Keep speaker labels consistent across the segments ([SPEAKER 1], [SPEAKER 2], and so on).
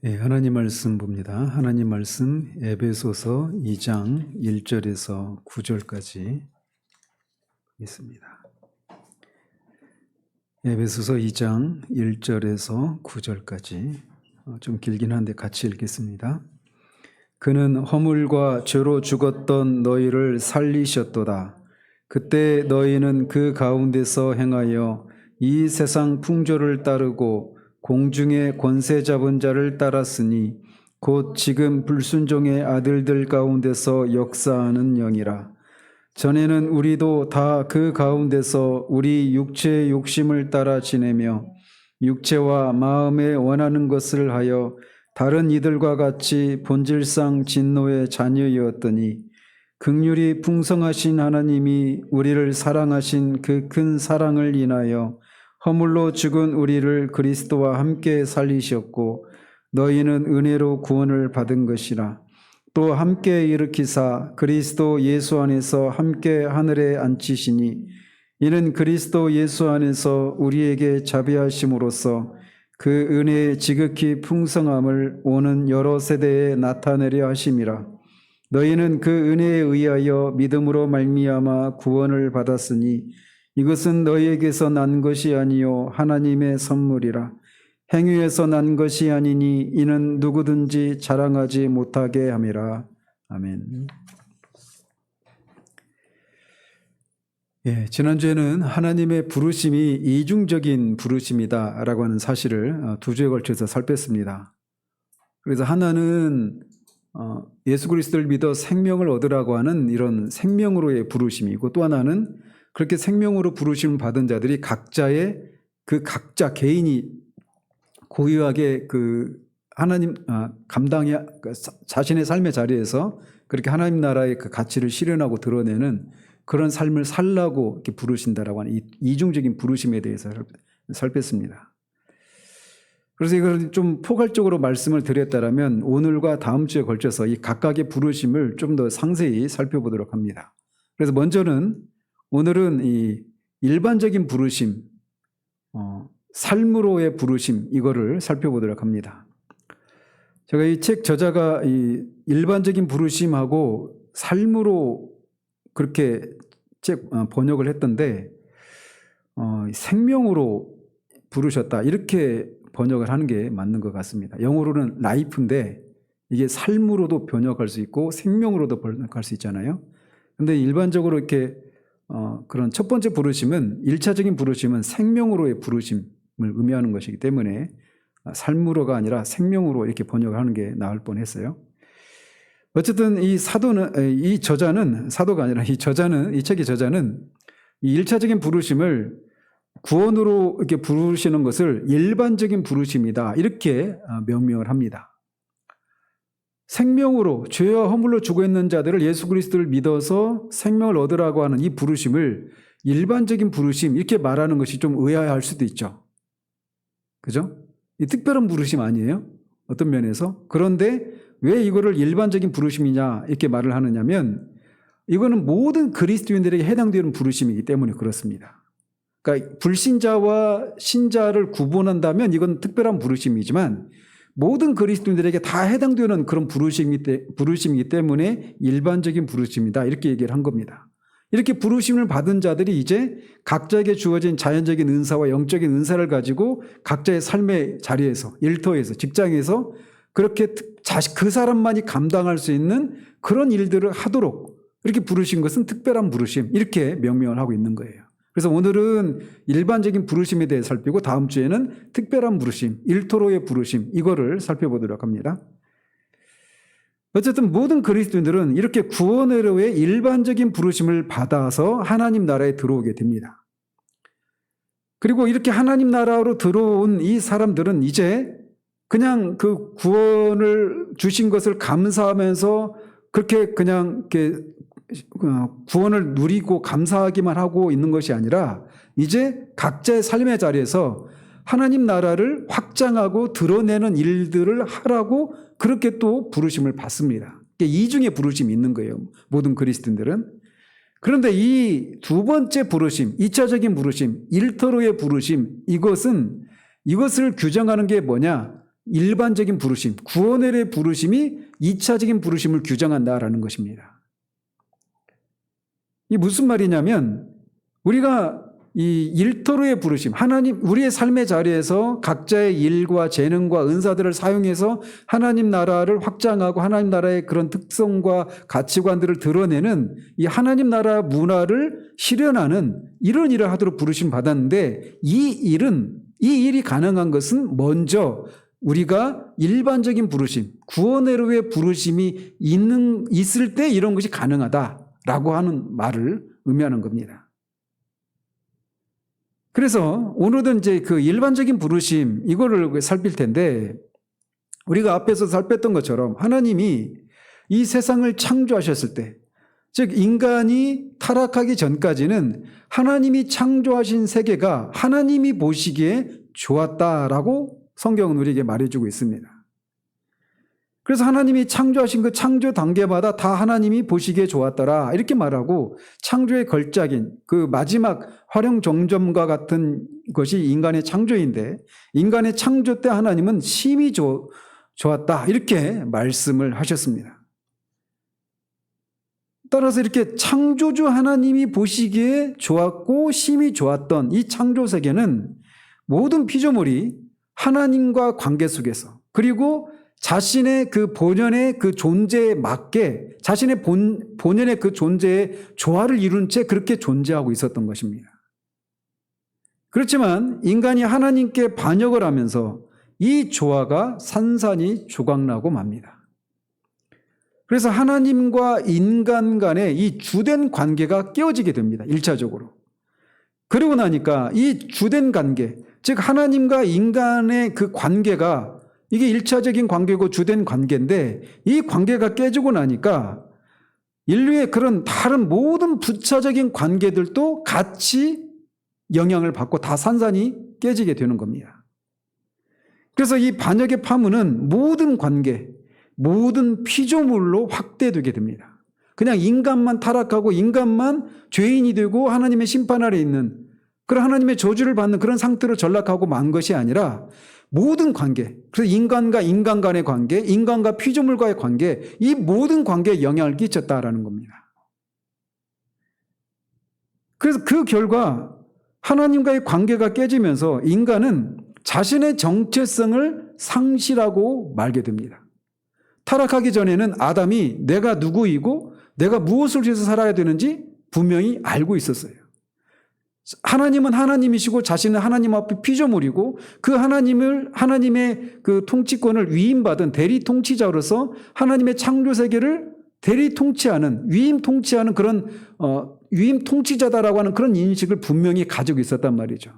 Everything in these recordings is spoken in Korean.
[SPEAKER 1] 하나님 말씀 봅니다. 하나님 말씀 에베소서 2장 1절에서 9절까지 있습니다. 에베소서 2장 1절에서 9절까지 좀 길긴 한데 같이 읽겠습니다. 그는 허물과 죄로 죽었던 너희를 살리셨도다. 그때 너희는 그 가운데서 행하여 이 세상 풍조를 따르고 공중의 권세 잡은 자를 따랐으니 곧 지금 불순종의 아들들 가운데서 역사하는 영이라. 전에는 우리도 다 그 가운데서 우리 육체의 욕심을 따라 지내며 육체와 마음에 원하는 것을 하여 다른 이들과 같이 본질상 진노의 자녀였더니 긍휼이 풍성하신 하나님이 우리를 사랑하신 그 큰 사랑을 인하여 허물로 죽은 우리를 그리스도와 함께 살리셨고 너희는 은혜로 구원을 받은 것이라. 또 함께 일으키사 그리스도 예수 안에서 함께 하늘에 앉히시니 이는 그리스도 예수 안에서 우리에게 자비하심으로써 그 은혜의 지극히 풍성함을 오는 여러 세대에 나타내려 하심이라. 너희는 그 은혜에 의하여 믿음으로 말미암아 구원을 받았으니 이것은 너희에게서 난 것이 아니요 하나님의 선물이라. 행위에서 난 것이 아니니 이는 누구든지 자랑하지 못하게 함이라. 아멘. 지난주에는 하나님의 부르심이 이중적인 부르심이다라고 하는 사실을 두 주에 걸쳐서 살폈습니다. 그래서 하나는 예수 그리스도를 믿어 생명을 얻으라고 하는 이런 생명으로의 부르심이고, 또 하나는 그렇게 생명으로 부르심을 받은 자들이 각자의 그 각자 개인이 고유하게 그 하나님 감당이 자신의 삶의 자리에서 그렇게 하나님 나라의 그 가치를 실현하고 드러내는 그런 삶을 살라고 이렇게 부르신다라고 하는 이중적인 부르심에 대해서 살폈습니다. 그래서 이걸 좀 포괄적으로 말씀을 드렸다라면 오늘과 다음 주에 걸쳐서 이 각각의 부르심을 좀 더 상세히 살펴보도록 합니다. 그래서 먼저는 오늘은 이 일반적인 부르심, 삶으로의 부르심, 이거를 살펴보도록 합니다. 제가 이 책 저자가 이 일반적인 부르심하고 삶으로 그렇게 책 번역을 했던데 생명으로 부르셨다 이렇게 번역을 하는 게 맞는 것 같습니다. 영어로는 라이프인데 이게 삶으로도 번역할 수 있고 생명으로도 번역할 수 있잖아요. 근데 일반적으로 이렇게 그런 첫 번째 부르심은 1차적인 부르심은 생명으로의 부르심을 의미하는 것이기 때문에 삶으로가 아니라 생명으로 이렇게 번역을 하는 게 나을 뻔했어요. 어쨌든 이 저자는 사도가 아니라 이 책의 저자는 이 1차적인 부르심을 구원으로 이렇게 부르시는 것을 일반적인 부르심이다 이렇게 명명을 합니다. 생명으로 죄와 허물로 죽어 있는 자들을 예수 그리스도를 믿어서 생명을 얻으라고 하는 이 부르심을 일반적인 부르심 이렇게 말하는 것이 좀 의아할 수도 있죠. 그죠? 이 특별한 부르심 아니에요? 어떤 면에서? 그런데 왜 이거를 일반적인 부르심이냐 이렇게 말을 하느냐면 이거는 모든 그리스도인들에게 해당되는 부르심이기 때문에 그렇습니다. 그러니까 불신자와 신자를 구분한다면 이건 특별한 부르심이지만 모든 그리스도인들에게 다 해당되는 그런 부르심이기 때문에 일반적인 부르심이다 이렇게 얘기를 한 겁니다. 이렇게 부르심을 받은 자들이 이제 각자에게 주어진 자연적인 은사와 영적인 은사를 가지고 각자의 삶의 자리에서, 일터에서, 직장에서 그렇게 그 사람만이 감당할 수 있는 그런 일들을 하도록 이렇게 부르신 것은 특별한 부르심 이렇게 명명을 하고 있는 거예요. 그래서 오늘은 일반적인 부르심에 대해 살피고 다음 주에는 특별한 부르심, 일토로의 부르심 이거를 살펴보도록 합니다. 어쨌든 모든 그리스도인들은 이렇게 구원으로의 일반적인 부르심을 받아서 하나님 나라에 들어오게 됩니다. 그리고 이렇게 하나님 나라로 들어온 이 사람들은 이제 그냥 그 구원을 주신 것을 감사하면서 그렇게 그냥 이렇게 구원을 누리고 감사하기만 하고 있는 것이 아니라 이제 각자의 삶의 자리에서 하나님 나라를 확장하고 드러내는 일들을 하라고 그렇게 또 부르심을 받습니다. 이중의 부르심이 있는 거예요. 모든 그리스도인들은. 그런데 이 두 번째 부르심, 2차적인 부르심, 일터로의 부르심 이것을 규정하는 게 뭐냐? 일반적인 부르심, 구원의 부르심이 2차적인 부르심을 규정한다라는 것입니다. 이 무슨 말이냐면 우리가 이 일터로의 부르심, 하나님 우리의 삶의 자리에서 각자의 일과 재능과 은사들을 사용해서 하나님 나라를 확장하고 하나님 나라의 그런 특성과 가치관들을 드러내는 이 하나님 나라 문화를 실현하는 이런 일을 하도록 부르심 받았는데 이 일이 가능한 것은 먼저 우리가 일반적인 부르심, 구원의로의 부르심이 있을 때 이런 것이 가능하다라고 하는 말을 의미하는 겁니다. 그래서 오늘은 이제 그 일반적인 부르심 이거를 살필 텐데 우리가 앞에서 살폈던 것처럼 하나님이 이 세상을 창조하셨을 때, 즉 인간이 타락하기 전까지는 하나님이 창조하신 세계가 하나님이 보시기에 좋았다라고 성경은 우리에게 말해주고 있습니다. 그래서 하나님이 창조하신 그 창조 단계마다 다 하나님이 보시기에 좋았더라 이렇게 말하고 창조의 걸작인 그 마지막 화령정점과 같은 것이 인간의 창조인데 인간의 창조 때 하나님은 심히 좋았다 이렇게 말씀을 하셨습니다. 따라서 이렇게 창조주 하나님이 보시기에 좋았고 심히 좋았던 이 창조 세계는 모든 피조물이 하나님과 관계 속에서 그리고 자신의 그 본연의 그 존재에 맞게 자신의 본연의 그 존재의 조화를 이룬 채 그렇게 존재하고 있었던 것입니다. 그렇지만 인간이 하나님께 반역을 하면서 이 조화가 산산이 조각나고 맙니다. 그래서 하나님과 인간 간의 이 주된 관계가 깨어지게 됩니다. 1차적으로. 그러고 나니까 이 주된 관계, 즉 하나님과 인간의 그 관계가 이게 1차적인 관계고 주된 관계인데 이 관계가 깨지고 나니까 인류의 그런 다른 모든 부차적인 관계들도 같이 영향을 받고 다 산산이 깨지게 되는 겁니다. 그래서 이 반역의 파문은 모든 관계, 모든 피조물로 확대되게 됩니다. 그냥 인간만 타락하고 인간만 죄인이 되고 하나님의 심판 아래 있는 그런 하나님의 저주를 받는 그런 상태로 전락하고 만 것이 아니라 모든 관계, 그래서 인간과 인간 간의 관계, 인간과 피조물과의 관계, 이 모든 관계에 영향을 끼쳤다라는 겁니다. 그래서 그 결과 하나님과의 관계가 깨지면서 인간은 자신의 정체성을 상실하고 말게 됩니다. 타락하기 전에는 아담이 내가 누구이고 내가 무엇을 위해서 살아야 되는지 분명히 알고 있었어요. 하나님은 하나님이시고 자신은 하나님 앞에 피조물이고 그 하나님의 그 통치권을 위임받은 대리 통치자로서 하나님의 창조 세계를 대리 통치하는 위임 통치하는 그런 위임 통치자다라고 하는 그런 인식을 분명히 가지고 있었단 말이죠.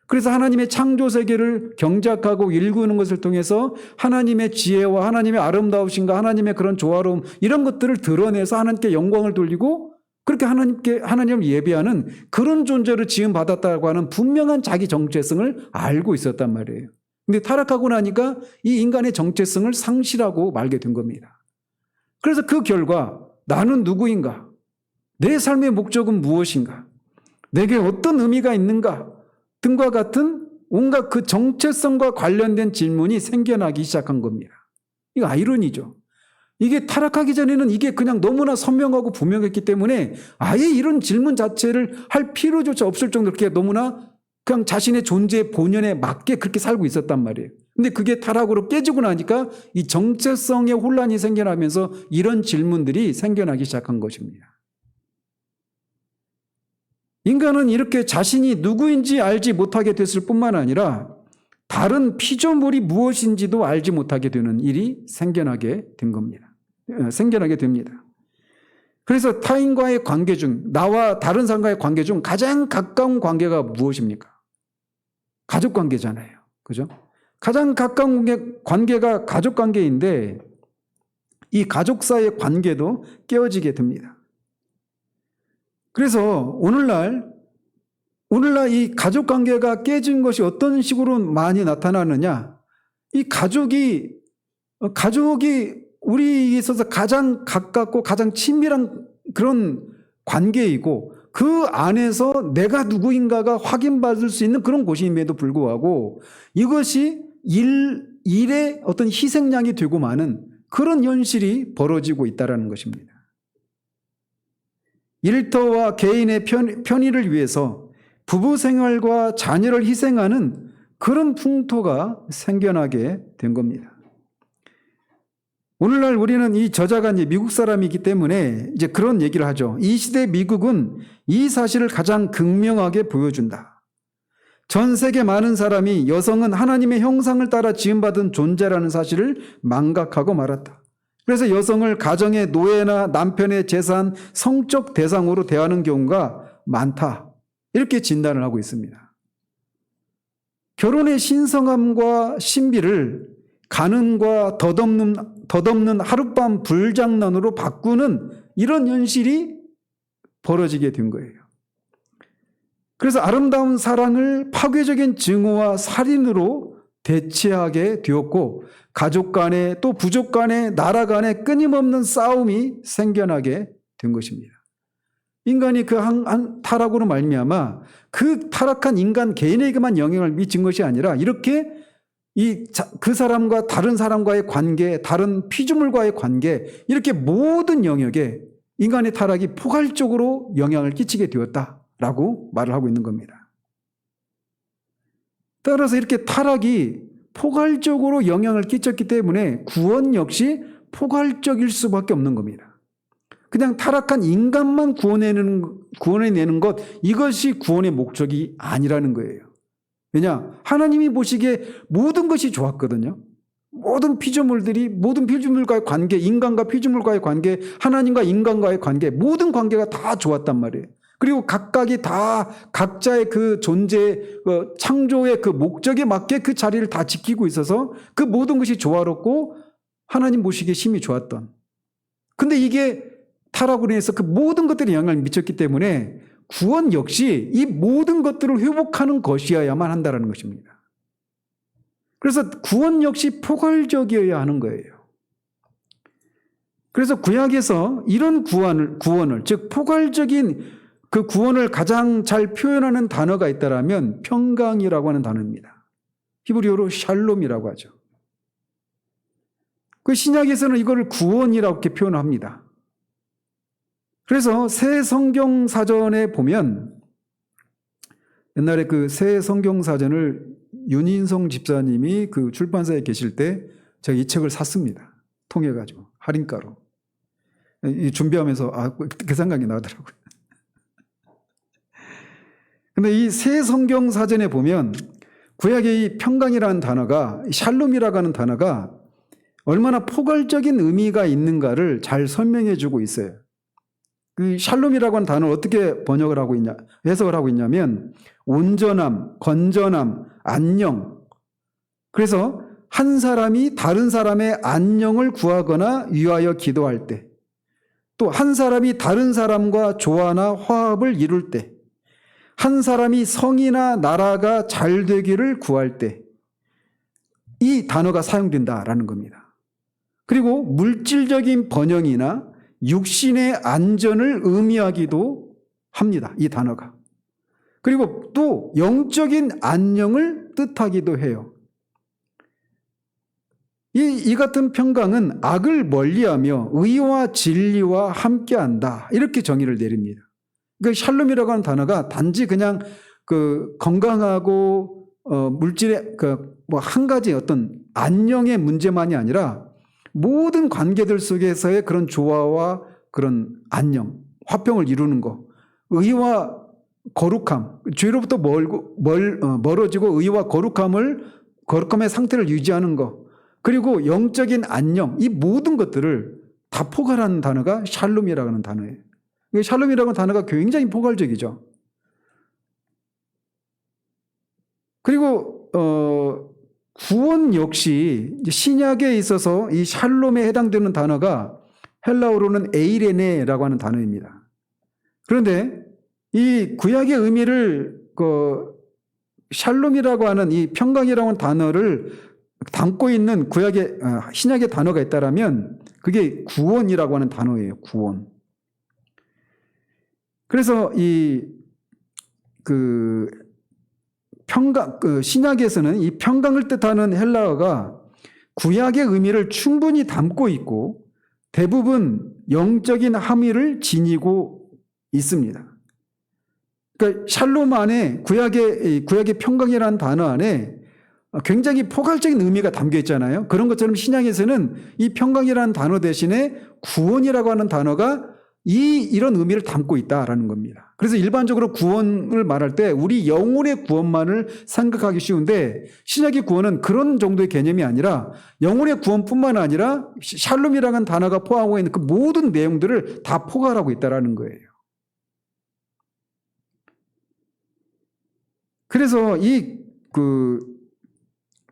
[SPEAKER 1] 그래서 하나님의 창조 세계를 경작하고 일구는 것을 통해서 하나님의 지혜와 하나님의 아름다우신가 하나님의 그런 조화로움 이런 것들을 드러내서 하나님께 영광을 돌리고 그렇게 하나님을 예배하는 그런 존재로 지음받았다고 하는 분명한 자기 정체성을 알고 있었단 말이에요. 근데 타락하고 나니까 이 인간의 정체성을 상실하고 말게 된 겁니다. 그래서 그 결과 나는 누구인가? 내 삶의 목적은 무엇인가? 내게 어떤 의미가 있는가? 등과 같은 온갖 그 정체성과 관련된 질문이 생겨나기 시작한 겁니다. 이거 아이러니죠. 이게 타락하기 전에는 이게 그냥 너무나 선명하고 분명했기 때문에 아예 이런 질문 자체를 할 필요조차 없을 정도로 그렇게 너무나 그냥 자신의 존재의 본연에 맞게 그렇게 살고 있었단 말이에요. 근데 그게 타락으로 깨지고 나니까 이 정체성의 혼란이 생겨나면서 이런 질문들이 생겨나기 시작한 것입니다. 인간은 이렇게 자신이 누구인지 알지 못하게 됐을 뿐만 아니라 다른 피조물이 무엇인지도 알지 못하게 되는 일이 생겨나게 됩니다. 그래서 타인과의 관계 중, 나와 다른 사람과의 관계 중 가장 가까운 관계가 무엇입니까? 가족 관계잖아요. 그죠? 가장 가까운 관계가 가족 관계인데 이 가족 사이의 관계도 깨어지게 됩니다. 그래서 오늘날 이 가족 관계가 깨진 것이 어떤 식으로 많이 나타나느냐? 이 가족이 우리에 있어서 가장 가깝고 가장 친밀한 그런 관계이고 그 안에서 내가 누구인가가 확인받을 수 있는 그런 곳임에도 불구하고 이것이 일의 어떤 희생양이 되고 마는 그런 현실이 벌어지고 있다는 것입니다. 일터와 개인의 편의를 위해서 부부 생활과 자녀를 희생하는 그런 풍토가 생겨나게 된 겁니다. 오늘날 우리는 이 저자가 이제 미국 사람이기 때문에 이제 그런 얘기를 하죠. 이 시대 미국은 이 사실을 가장 극명하게 보여준다. 전 세계 많은 사람이 여성은 하나님의 형상을 따라 지음받은 존재라는 사실을 망각하고 말았다. 그래서 여성을 가정의 노예나 남편의 재산, 성적 대상으로 대하는 경우가 많다. 이렇게 진단을 하고 있습니다. 결혼의 신성함과 신비를 가늠과 덧없는 하룻밤 불장난으로 바꾸는 이런 현실이 벌어지게 된 거예요. 그래서 아름다운 사랑을 파괴적인 증오와 살인으로 대체하게 되었고, 가족 간에 또 부족 간에 나라 간에 끊임없는 싸움이 생겨나게 된 것입니다. 인간이 그 한 타락으로 말미암아 그 타락한 인간 개인에게만 영향을 미친 것이 아니라 이렇게 그 사람과 다른 사람과의 관계, 다른 피조물과의 관계, 이렇게 모든 영역에 인간의 타락이 포괄적으로 영향을 끼치게 되었다라고 말을 하고 있는 겁니다. 따라서 이렇게 타락이 포괄적으로 영향을 끼쳤기 때문에 구원 역시 포괄적일 수밖에 없는 겁니다. 그냥 타락한 인간만 구원해내는 것, 이것이 구원의 목적이 아니라는 거예요. 왜냐? 하나님이 보시기에 모든 것이 좋았거든요. 모든 피조물과의 관계, 인간과 피조물과의 관계, 하나님과 인간과의 관계, 모든 관계가 다 좋았단 말이에요. 그리고 각각이 다 각자의 그 존재, 창조의 그 목적에 맞게 그 자리를 다 지키고 있어서 그 모든 것이 조화롭고 하나님 보시기에 심히 좋았던. 근데 이게 타락으로 인해서 그 모든 것들이 영향을 미쳤기 때문에 구원 역시 이 모든 것들을 회복하는 것이어야만 한다는 것입니다. 그래서 구원 역시 포괄적이어야 하는 거예요. 그래서 구약에서 이런 구원을 즉 포괄적인 그 구원을 가장 잘 표현하는 단어가 있다라면 평강이라고 하는 단어입니다. 히브리어로 샬롬이라고 하죠. 그 신약에서는 이거를 구원이라고 이렇게 표현합니다. 그래서 새 성경 사전에 보면 옛날에 그 새 성경 사전을 윤인성 집사님이 그 출판사에 계실 때 제가 이 책을 샀습니다. 통해가지고 할인가로. 준비하면서 그 생각이 나더라고요. 근데 이 새 성경 사전에 보면 구약의 이 평강이라는 단어가, 샬롬이라고 하는 단어가 얼마나 포괄적인 의미가 있는가를 잘 설명해 주고 있어요. 그 샬롬이라고 하는 단어를 어떻게 해석을 하고 있냐면 온전함, 건전함, 안녕. 그래서 한 사람이 다른 사람의 안녕을 구하거나 위하여 기도할 때, 또 한 사람이 다른 사람과 조화나 화합을 이룰 때, 한 사람이 성이나 나라가 잘 되기를 구할 때, 이 단어가 사용된다라는 겁니다. 그리고 물질적인 번영이나 육신의 안전을 의미하기도 합니다. 이 단어가. 그리고 또 영적인 안녕을 뜻하기도 해요. 이 같은 평강은 악을 멀리하며 의와 진리와 함께한다. 이렇게 정의를 내립니다. 그 샬롬이라고 하는 단어가 단지 그냥 그 건강하고 물질의 뭐 한 가지 어떤 안녕의 문제만이 아니라 모든 관계들 속에서의 그런 조화와 그런 안녕, 화평을 이루는 것, 의와 거룩함, 죄로부터 멀어지고 의와 거룩함의 상태를 유지하는 것, 그리고 영적인 안녕, 이 모든 것들을 다 포괄하는 단어가 샬롬이라고 하는 단어예요. 샬롬이라고 하는 단어가 굉장히 포괄적이죠. 그리고 구원 역시 신약에 있어서 이 샬롬에 해당되는 단어가 헬라어로는 에이레네라고 하는 단어입니다. 그런데 이 구약의 의미를 샬롬이라고 하는 이 평강이라고 하는 단어를 담고 있는 신약의 단어가 있다라면 그게 구원이라고 하는 단어예요. 구원. 그래서 신약에서는 이 평강을 뜻하는 헬라어가 구약의 의미를 충분히 담고 있고 대부분 영적인 함의를 지니고 있습니다. 그러니까 샬롬 안에 구약의 평강이라는 단어 안에 굉장히 포괄적인 의미가 담겨 있잖아요. 그런 것처럼 신약에서는 이 평강이라는 단어 대신에 구원이라고 하는 단어가 이런 의미를 담고 있다라는 겁니다. 그래서 일반적으로 구원을 말할 때 우리 영혼의 구원만을 생각하기 쉬운데 신약의 구원은 그런 정도의 개념이 아니라 영혼의 구원뿐만 아니라 샬롬이라는 단어가 포함하고 있는 그 모든 내용들을 다 포괄하고 있다라는 거예요. 그래서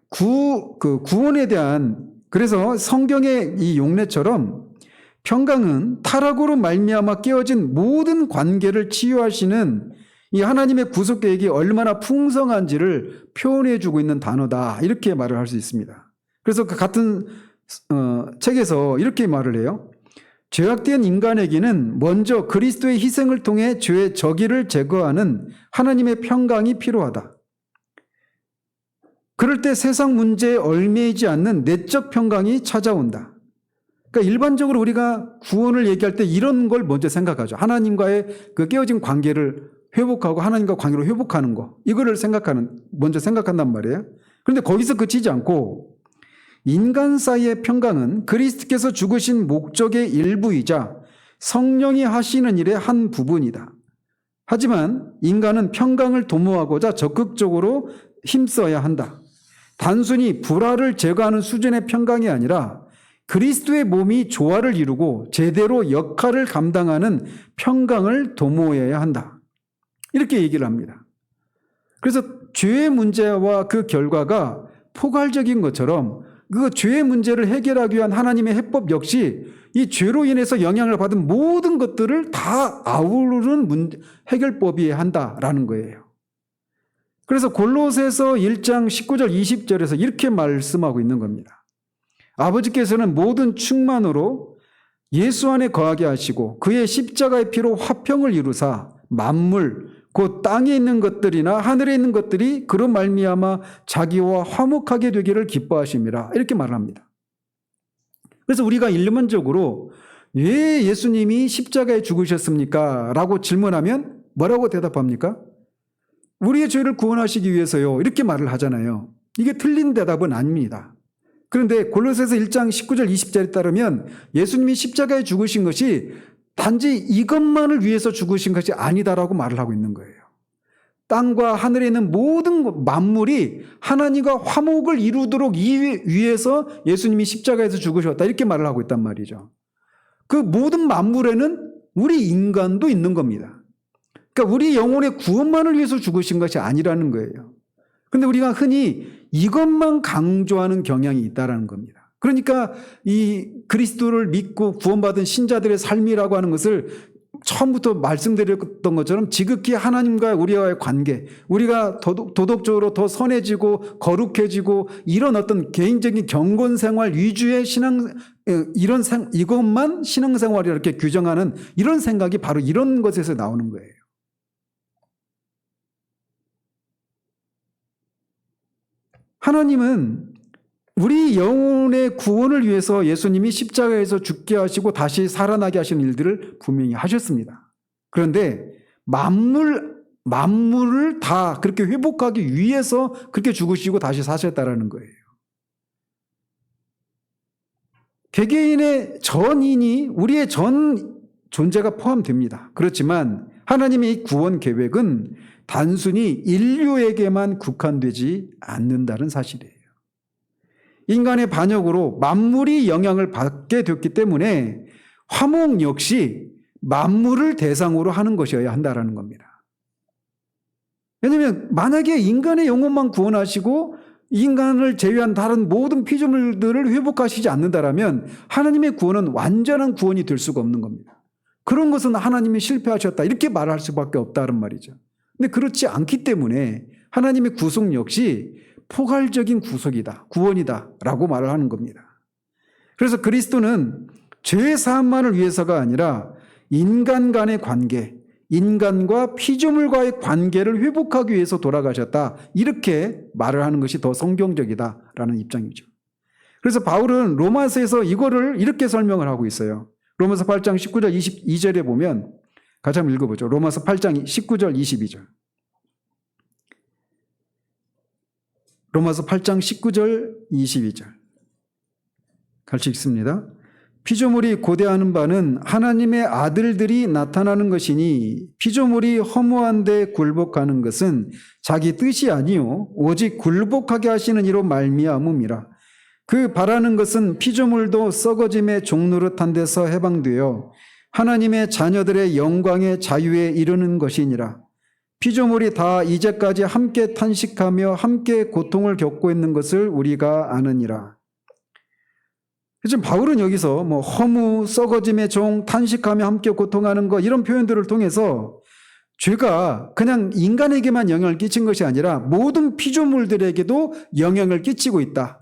[SPEAKER 1] 구원에 대한, 그래서 성경의 이 용례처럼 평강은 타락으로 말미암아 깨어진 모든 관계를 치유하시는 이 하나님의 구속 계획이 얼마나 풍성한지를 표현해 주고 있는 단어다, 이렇게 말을 할 수 있습니다. 그래서 그 같은 책에서 이렇게 말을 해요. 죄악된 인간에게는 먼저 그리스도의 희생을 통해 죄의 저기를 제거하는 하나님의 평강이 필요하다. 그럴 때 세상 문제에 얽매이지 않는 내적 평강이 찾아온다. 그러니까 일반적으로 우리가 구원을 얘기할 때 이런 걸 먼저 생각하죠. 하나님과의 그 깨어진 관계를 회복하고 하나님과 관계를 회복하는 거, 이거를 먼저 생각한단 말이에요. 그런데 거기서 그치지 않고 인간 사이의 평강은 그리스도께서 죽으신 목적의 일부이자 성령이 하시는 일의 한 부분이다. 하지만 인간은 평강을 도모하고자 적극적으로 힘써야 한다. 단순히 불화를 제거하는 수준의 평강이 아니라 그리스도의 몸이 조화를 이루고 제대로 역할을 감당하는 평강을 도모해야 한다. 이렇게 얘기를 합니다. 그래서 죄의 문제와 그 결과가 포괄적인 것처럼 그 죄의 문제를 해결하기 위한 하나님의 해법 역시 이 죄로 인해서 영향을 받은 모든 것들을 다 아우르는 해결법이어야 한다라는 거예요. 그래서 골로새서 1장 19절 20절에서 이렇게 말씀하고 있는 겁니다. 아버지께서는 모든 충만으로 예수 안에 거하게 하시고 그의 십자가의 피로 화평을 이루사 만물 곧 땅에 있는 것들이나 하늘에 있는 것들이 그로 말미암아 자기와 화목하게 되기를 기뻐하심이라, 이렇게 말합니다. 그래서 우리가 일반적으로 왜 예수님이 십자가에 죽으셨습니까? 라고 질문하면 뭐라고 대답합니까? 우리의 죄를 구원하시기 위해서요, 이렇게 말을 하잖아요. 이게 틀린 대답은 아닙니다. 그런데 골로새서 1장 19절 20절에 따르면 예수님이 십자가에 죽으신 것이 단지 이것만을 위해서 죽으신 것이 아니다라고 말을 하고 있는 거예요. 땅과 하늘에 있는 모든 만물이 하나님과 화목을 이루도록 위해서 예수님이 십자가에서 죽으셨다, 이렇게 말을 하고 있단 말이죠. 그 모든 만물에는 우리 인간도 있는 겁니다. 그러니까 우리 영혼의 구원만을 위해서 죽으신 것이 아니라는 거예요. 그런데 우리가 흔히 이것만 강조하는 경향이 있다는 겁니다. 그러니까 이 그리스도를 믿고 구원받은 신자들의 삶이라고 하는 것을 처음부터 말씀드렸던 것처럼 지극히 하나님과 우리와의 관계, 우리가 도덕적으로 더 선해지고 거룩해지고 이런 어떤 개인적인 경건 생활 위주의 이것만 신앙생활이라 이렇게 규정하는 이런 생각이 바로 이런 것에서 나오는 거예요. 하나님은 우리 영혼의 구원을 위해서 예수님이 십자가에서 죽게 하시고 다시 살아나게 하시는 일들을 분명히 하셨습니다. 그런데 만물을 다 그렇게 회복하기 위해서 그렇게 죽으시고 다시 사셨다라는 거예요. 개개인의 전인이 우리의 전 존재가 포함됩니다. 그렇지만 하나님의 구원 계획은 단순히 인류에게만 국한되지 않는다는 사실이에요. 인간의 반역으로 만물이 영향을 받게 됐기 때문에 화목 역시 만물을 대상으로 하는 것이어야 한다는 겁니다. 왜냐하면 만약에 인간의 영혼만 구원하시고 인간을 제외한 다른 모든 피조물들을 회복하시지 않는다면 하나님의 구원은 완전한 구원이 될 수가 없는 겁니다. 그런 것은 하나님이 실패하셨다, 이렇게 말할 수밖에 없다는 말이죠. 근데 그렇지 않기 때문에 하나님의 구속 역시 포괄적인 구속이다, 구원이다 라고 말을 하는 겁니다. 그래서 그리스도는 죄 사함만을 위해서가 아니라 인간 간의 관계, 인간과 피조물과의 관계를 회복하기 위해서 돌아가셨다, 이렇게 말을 하는 것이 더 성경적이다라는 입장이죠. 그래서 바울은 로마서에서 이거를 이렇게 설명을 하고 있어요. 로마서 8장 19절 22절에 보면 같이 한번 읽어보죠. 로마서 8장 19절 22절. 로마서 8장 19절 22절. 같이 읽습니다. 피조물이 고대하는 바는 하나님의 아들들이 나타나는 것이니 피조물이 허무한 데 굴복하는 것은 자기 뜻이 아니요 오직 굴복하게 하시는 이로 말미암음이라. 그 바라는 것은 피조물도 썩어짐의 종노릇한 데서 해방되어 하나님의 자녀들의 영광의 자유에 이르는 것이니라. 피조물이 다 이제까지 함께 탄식하며 함께 고통을 겪고 있는 것을 우리가 아느니라. 지금 바울은 여기서 뭐 허무, 썩어짐의 종, 탄식하며 함께 고통하는 것 이런 표현들을 통해서 죄가 그냥 인간에게만 영향을 끼친 것이 아니라 모든 피조물들에게도 영향을 끼치고 있다.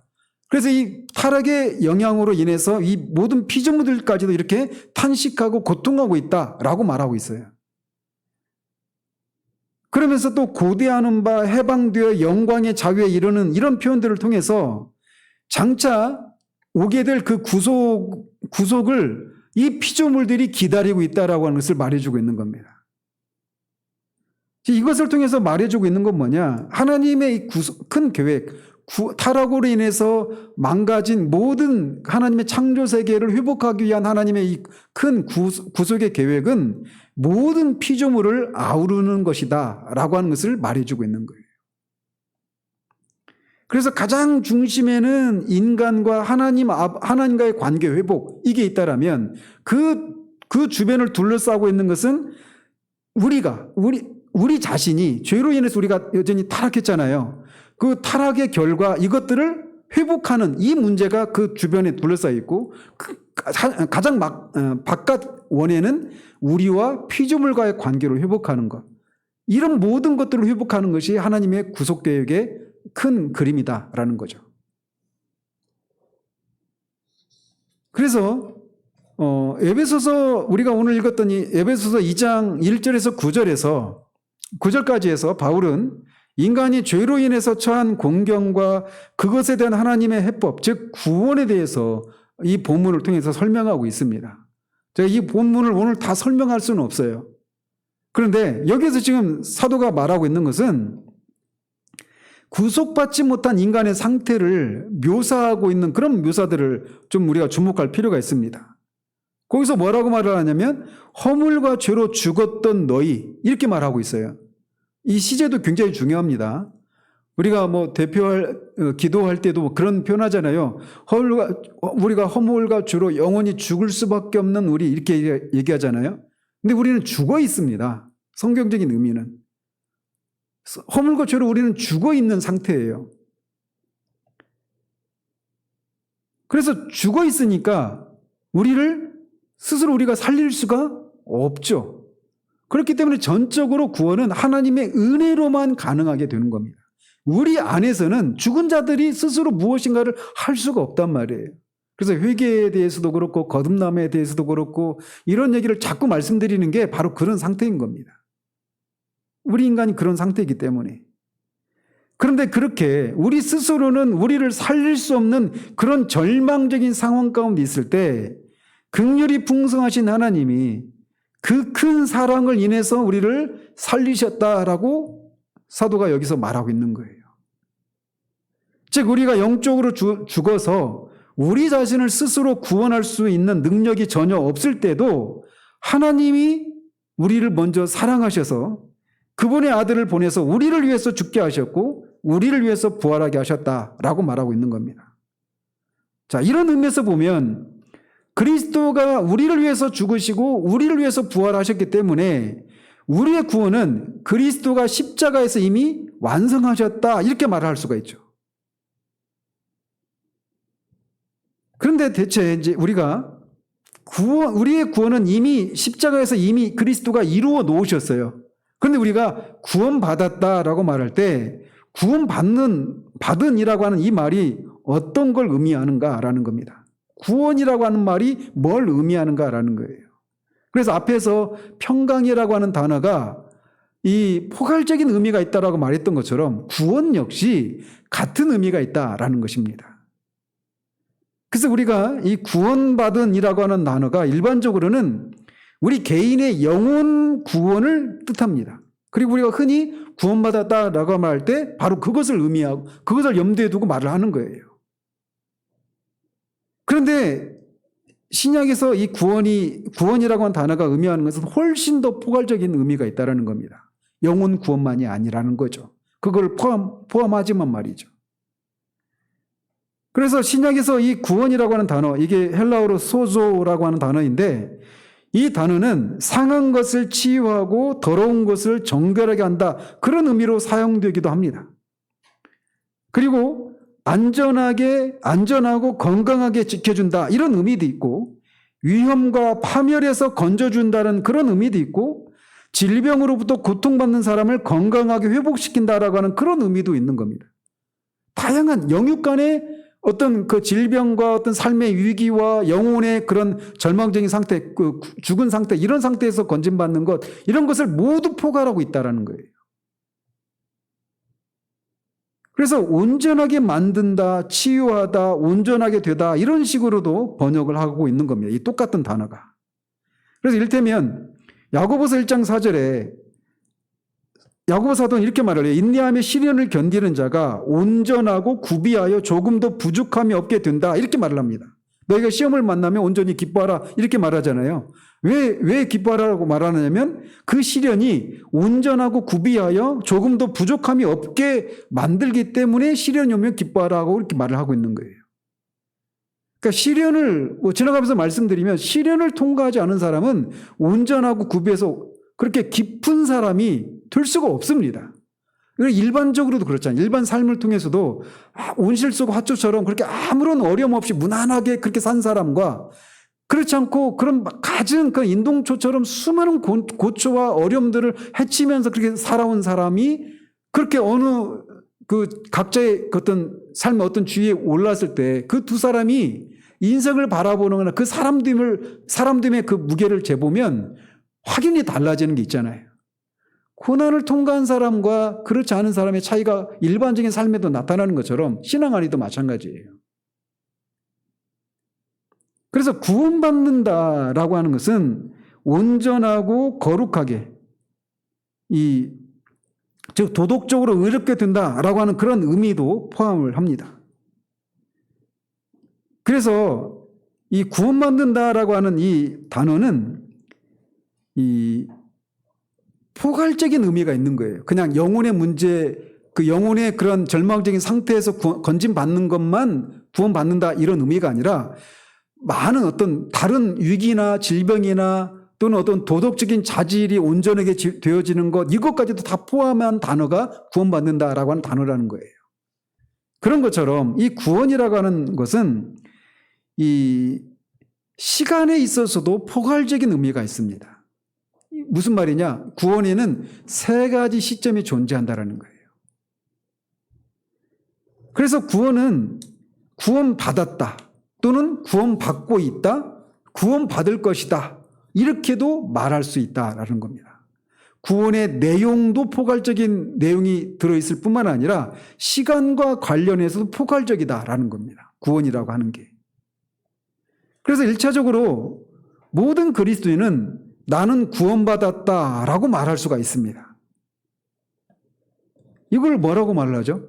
[SPEAKER 1] 그래서 이 타락의 영향으로 인해서 이 모든 피조물들까지도 이렇게 탄식하고 고통하고 있다라고 말하고 있어요. 그러면서 또 고대하는 바 해방되어 영광의 자유에 이르는 이런 표현들을 통해서 장차 오게 될 그 구속을 이 피조물들이 기다리고 있다라고 하는 것을 말해주고 있는 겁니다. 이것을 통해서 말해주고 있는 건 뭐냐? 하나님의 이 큰 계획, 타락으로 인해서 망가진 모든 하나님의 창조 세계를 회복하기 위한 하나님의 이 큰 구속의 계획은 모든 피조물을 아우르는 것이다 라고 하는 것을 말해주고 있는 거예요. 그래서 가장 중심에는 인간과 하나님과의 관계 회복 이게 있다라면 그 주변을 둘러싸고 있는 것은 우리 자신이 죄로 인해서 우리가 여전히 타락했잖아요. 그 타락의 결과 이것들을 회복하는 이 문제가 그 주변에 둘러싸여 있고 가장 바깥 원에는 우리와 피조물과의 관계를 회복하는 것. 이런 모든 것들을 회복하는 것이 하나님의 구속계획의 큰 그림이다라는 거죠. 그래서 에베소서 우리가 오늘 읽었던 이 에베소서 2장 1절에서 9절까지 해서 바울은 인간이 죄로 인해서 처한 공경과 그것에 대한 하나님의 해법, 즉 구원에 대해서 이 본문을 통해서 설명하고 있습니다. 제가 이 본문을 오늘 다 설명할 수는 없어요. 그런데 여기서 지금 사도가 말하고 있는 것은 구속받지 못한 인간의 상태를 묘사하고 있는 그런 묘사들을 좀 우리가 주목할 필요가 있습니다. 거기서 뭐라고 말을 하냐면 허물과 죄로 죽었던 너희 이렇게 말하고 있어요. 이 시제도 굉장히 중요합니다. 우리가 뭐 기도할 때도 그런 표현하잖아요. 우리가 허물과 죄로 영원히 죽을 수밖에 없는 우리 이렇게 얘기하잖아요. 근데 우리는 죽어 있습니다. 성경적인 의미는. 허물과 죄로 우리는 죽어 있는 상태예요. 그래서 죽어 있으니까 스스로 우리가 살릴 수가 없죠. 그렇기 때문에 전적으로 구원은 하나님의 은혜로만 가능하게 되는 겁니다. 우리 안에서는 죽은 자들이 스스로 무엇인가를 할 수가 없단 말이에요. 그래서 회개에 대해서도 그렇고 거듭남에 대해서도 그렇고 이런 얘기를 자꾸 말씀드리는 게 바로 그런 상태인 겁니다. 우리 인간이 그런 상태이기 때문에. 그런데 그렇게 우리 스스로는 우리를 살릴 수 없는 그런 절망적인 상황 가운데 있을 때 긍휼이 풍성하신 하나님이 그 큰 사랑을 인해서 우리를 살리셨다라고 사도가 여기서 말하고 있는 거예요. 즉 우리가 영적으로 죽어서 우리 자신을 스스로 구원할 수 있는 능력이 전혀 없을 때도 하나님이 우리를 먼저 사랑하셔서 그분의 아들을 보내서 우리를 위해서 죽게 하셨고 우리를 위해서 부활하게 하셨다라고 말하고 있는 겁니다. 자, 이런 의미에서 보면 그리스도가 우리를 위해서 죽으시고 우리를 위해서 부활하셨기 때문에 우리의 구원은 그리스도가 십자가에서 이미 완성하셨다 이렇게 말할 수가 있죠. 그런데 대체 이제 우리의 구원은 이미 십자가에서 이미 그리스도가 이루어 놓으셨어요. 그런데 우리가 구원받았다라고 말할 때 받은이라고 하는 이 말이 어떤 걸 의미하는가라는 겁니다. 구원이라고 하는 말이 뭘 의미하는가라는 거예요. 그래서 앞에서 평강이라고 하는 단어가 이 포괄적인 의미가 있다라고 말했던 것처럼 구원 역시 같은 의미가 있다라는 것입니다. 그래서 우리가 이 구원받은이라고 하는 단어가 일반적으로는 우리 개인의 영혼 구원을 뜻합니다. 그리고 우리가 흔히 구원받았다라고 말할 때 바로 그것을 의미하고 그것을 염두에 두고 말을 하는 거예요. 그런데 신약에서 이 구원이라고 하는 단어가 의미하는 것은 훨씬 더 포괄적인 의미가 있다는 겁니다. 영혼 구원만이 아니라는 거죠. 그걸 포함하지만 말이죠. 그래서 신약에서 이 구원이라고 하는 단어, 이게 헬라어로 소조라고 하는 단어인데 이 단어는 상한 것을 치유하고 더러운 것을 정결하게 한다. 그런 의미로 사용되기도 합니다. 그리고 안전하고 건강하게 지켜준다. 이런 의미도 있고 위험과 파멸에서 건져준다는 그런 의미도 있고 질병으로부터 고통받는 사람을 건강하게 회복시킨다라고 하는 그런 의미도 있는 겁니다. 다양한 영육 간의 어떤 그 질병과 어떤 삶의 위기와 영혼의 그런 절망적인 상태, 그 죽은 상태, 이런 상태에서 건진받는 것, 이런 것을 모두 포괄하고 있다는 거예요. 그래서 온전하게 만든다, 치유하다, 온전하게 되다, 이런 식으로도 번역을 하고 있는 겁니다. 이 똑같은 단어가. 그래서 이를테면 야고보서 1장 4절에 야고보 사도는 이렇게 말을 해요. 인내하며 시련을 견디는 자가 온전하고 구비하여 조금도 부족함이 없게 된다. 이렇게 말을 합니다. 너희가 시험을 만나면 온전히 기뻐하라. 이렇게 말하잖아요. 왜 기뻐하라고 말하느냐면 그 시련이 온전하고 구비하여 조금도 부족함이 없게 만들기 때문에 시련이 오면 기뻐하라고 이렇게 말을 하고 있는 거예요. 그러니까 시련을 지나가면서 말씀드리면 시련을 통과하지 않은 사람은 온전하고 구비해서 그렇게 깊은 사람이 될 수가 없습니다. 일반적으로도 그렇잖아요. 일반 삶을 통해서도 온실 속 화초처럼 그렇게 아무런 어려움 없이 무난하게 그렇게 산 사람과 그렇지 않고 그런 갖은 그 인동초처럼 수많은 고초와 어려움들을 헤치면서 그렇게 살아온 사람이 그렇게 어느 그 각자의 어떤 삶의 어떤 주위에 올랐을 때 그 두 사람이 인생을 바라보는 거나 그 사람들의 그 무게를 재보면 확연히 달라지는 게 있잖아요. 고난을 통과한 사람과 그렇지 않은 사람의 차이가 일반적인 삶에도 나타나는 것처럼 신앙 안에도 마찬가지예요. 그래서 구원받는다라고 하는 것은 온전하고 거룩하게 즉 도덕적으로 의롭게 된다라고 하는 그런 의미도 포함을 합니다. 그래서 이 구원받는다라고 하는 이 단어는 이 포괄적인 의미가 있는 거예요. 그냥 영혼의 문제, 그 영혼의 그런 절망적인 상태에서 건진받는 것만 구원받는다 이런 의미가 아니라 많은 어떤 다른 위기나 질병이나 또는 어떤 도덕적인 자질이 온전하게 되어지는 것, 이것까지도 다 포함한 단어가 구원받는다라고 하는 단어라는 거예요. 그런 것처럼 이 구원이라고 하는 것은 이 시간에 있어서도 포괄적인 의미가 있습니다. 무슨 말이냐? 구원에는 세 가지 시점이 존재한다는 거예요. 그래서 구원은 구원받았다 또는 구원받고 있다, 구원받을 것이다 이렇게도 말할 수 있다라는 겁니다. 구원의 내용도 포괄적인 내용이 들어있을 뿐만 아니라 시간과 관련해서도 포괄적이다라는 겁니다. 구원이라고 하는 게. 그래서 1차적으로 모든 그리스도인은 나는 구원받았다라고 말할 수가 있습니다. 이걸 뭐라고 말하죠?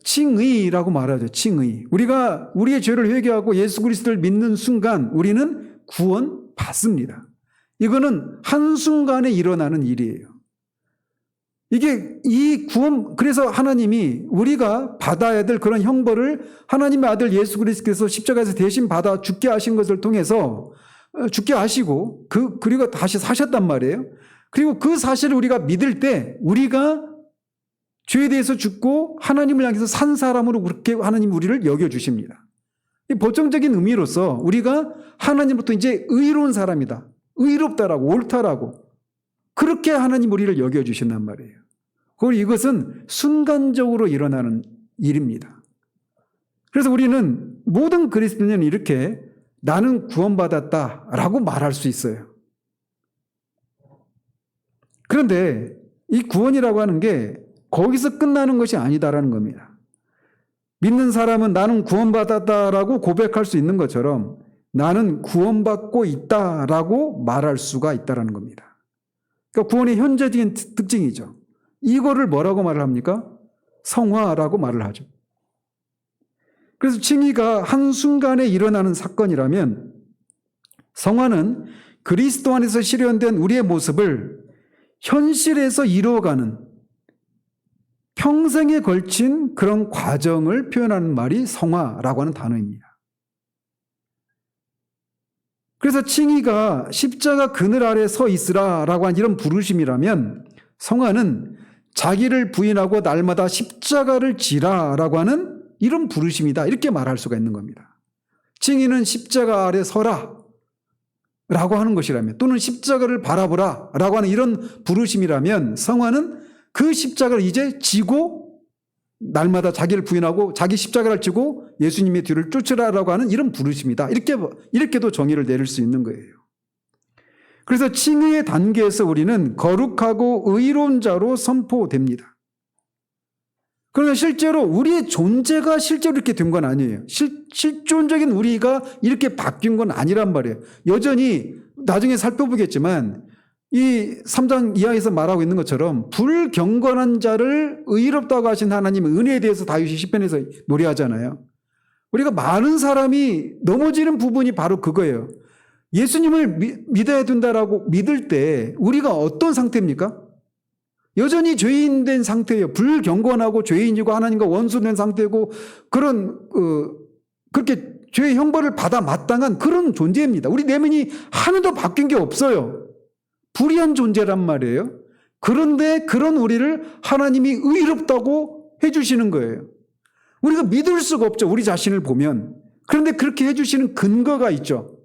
[SPEAKER 1] 칭의라고 말하죠. 칭의. 우리가 우리의 죄를 회개하고 예수 그리스도를 믿는 순간 우리는 구원받습니다. 이거는 한순간에 일어나는 일이에요. 이게 이 구원, 그래서 하나님이 우리가 받아야 될 그런 형벌을 하나님의 아들 예수 그리스도께서 십자가에서 대신 받아 죽게 하신 것을 통해서 죽게 하시고 그리고 다시 사셨단 말이에요. 그리고 그 사실을 우리가 믿을 때 우리가 죄에 대해서 죽고 하나님을 향해서 산 사람으로 그렇게 하나님 우리를 여겨주십니다. 이 보정적인 의미로서 우리가 하나님부터 이제 의로운 사람이다, 의롭다라고, 옳다라고 그렇게 하나님 우리를 여겨주신단 말이에요. 그리고 이것은 순간적으로 일어나는 일입니다. 그래서 우리는 모든 그리스도인은 이렇게 나는 구원받았다라고 말할 수 있어요. 그런데 이 구원이라고 하는 게 거기서 끝나는 것이 아니다라는 겁니다. 믿는 사람은 나는 구원받았다라고 고백할 수 있는 것처럼 나는 구원받고 있다라고 말할 수가 있다는 겁니다. 그러니까 구원의 현재적인 특징이죠. 이거를 뭐라고 말을 합니까? 성화라고 말을 하죠. 그래서 칭의가 한순간에 일어나는 사건이라면 성화는 그리스도 안에서 실현된 우리의 모습을 현실에서 이루어가는 평생에 걸친 그런 과정을 표현하는 말이 성화라고 하는 단어입니다. 그래서 칭의가 십자가 그늘 아래 서 있으라라고 하는 이런 부르심이라면 성화는 자기를 부인하고 날마다 십자가를 지라라고 하는 이런 부르심이다. 이렇게 말할 수가 있는 겁니다. 칭의는 십자가 아래 서라 라고 하는 것이라면 또는 십자가를 바라보라 라고 하는 이런 부르심이라면 성화는 그 십자가를 이제 지고 날마다 자기를 부인하고 자기 십자가를 지고 예수님의 뒤를 쫓으라라고 하는 이런 부르심이다. 이렇게도 정의를 내릴 수 있는 거예요. 그래서 칭의의 단계에서 우리는 거룩하고 의로운 자로 선포됩니다. 그러나 실제로 우리의 존재가 실제로 이렇게 된 건 아니에요. 실존적인 우리가 이렇게 바뀐 건 아니란 말이에요. 여전히 나중에 살펴보겠지만 이 3장 이하에서 말하고 있는 것처럼 불경건한 자를 의롭다고 하신 하나님의 은혜에 대해서 다윗이 시편에서 노래하잖아요. 우리가 많은 사람이 넘어지는 부분이 바로 그거예요. 예수님을 믿어야 된다라고 믿을 때 우리가 어떤 상태입니까? 여전히 죄인된 상태예요. 불경건하고 죄인이고 하나님과 원수된 상태고 그렇게 죄의 형벌을 받아 마땅한 그런 존재입니다. 우리 내면이 하나도 바뀐 게 없어요. 불의한 존재란 말이에요. 그런데 그런 우리를 하나님이 의롭다고 해주시는 거예요. 우리가 믿을 수가 없죠. 우리 자신을 보면. 그런데 그렇게 해주시는 근거가 있죠.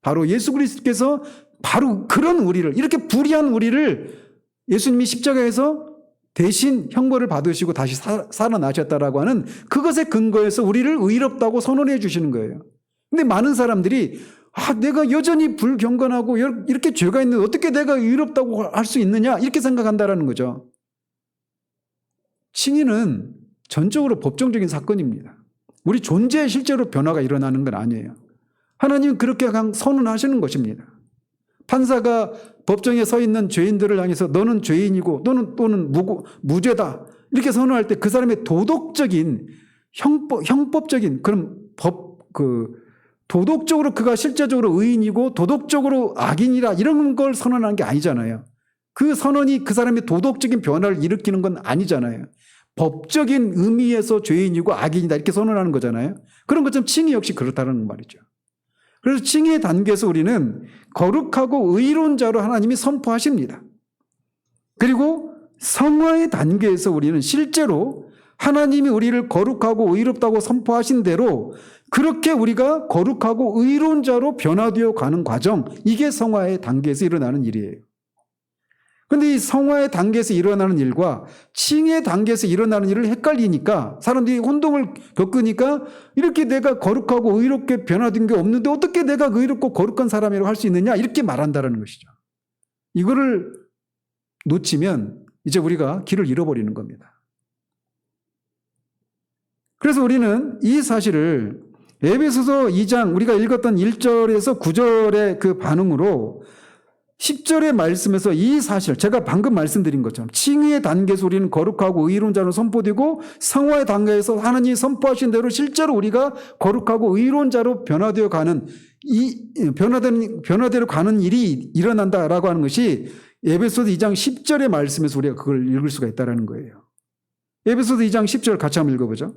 [SPEAKER 1] 바로 예수 그리스도께서 바로 그런 우리를, 이렇게 불의한 우리를 예수님이 십자가에서 대신 형벌을 받으시고 다시 살아나셨다라고 하는 그것의 근거에서 우리를 의롭다고 선언해 주시는 거예요. 근데 많은 사람들이 내가 여전히 불경건하고 이렇게 죄가 있는데 어떻게 내가 의롭다고 할 수 있느냐 이렇게 생각한다라는 거죠. 칭의는 전적으로 법정적인 사건입니다. 우리 존재에 실제로 변화가 일어나는 건 아니에요. 하나님은 그렇게 선언하시는 것입니다. 판사가 법정에 서 있는 죄인들을 향해서 너는 죄인이고 또는 무죄다 이렇게 선언할 때 그 사람의 도덕적인 형법적인 그런 도덕적으로 그가 실제적으로 의인이고 도덕적으로 악인이라 이런 걸 선언하는 게 아니잖아요. 그 선언이 그 사람의 도덕적인 변화를 일으키는 건 아니잖아요. 법적인 의미에서 죄인이고 악인이다 이렇게 선언하는 거잖아요. 그런 것처럼 칭의 역시 그렇다는 말이죠. 그래서 칭의의 단계에서 우리는 거룩하고 의로운 자로 하나님이 선포하십니다. 그리고 성화의 단계에서 우리는 실제로 하나님이 우리를 거룩하고 의롭다고 선포하신 대로 그렇게 우리가 거룩하고 의로운 자로 변화되어 가는 과정, 이게 성화의 단계에서 일어나는 일이에요. 그런데 이 성화의 단계에서 일어나는 일과 칭의 단계에서 일어나는 일을 헷갈리니까 사람들이 혼동을 겪으니까 이렇게 내가 거룩하고 의롭게 변화된 게 없는데 어떻게 내가 의롭고 거룩한 사람이라고 할 수 있느냐 이렇게 말한다는 것이죠. 이거를 놓치면 이제 우리가 길을 잃어버리는 겁니다. 그래서 우리는 이 사실을 에베소서 2장 우리가 읽었던 1절에서 9절의 그 반응으로 10절의 말씀에서 이 사실, 제가 방금 말씀드린 것처럼 칭의의 단계에서 우리는 거룩하고 의로운 자로 선포되고 성화의 단계에서 하나님이 선포하신 대로 실제로 우리가 거룩하고 의로운 자로 변화되어 가는 변화대로 가는 일이 일어난다라고 하는 것이 에베소서 2장 10절의 말씀에서 우리가 그걸 읽을 수가 있다는 거예요. 에베소서 2장 10절 같이 한번 읽어보죠.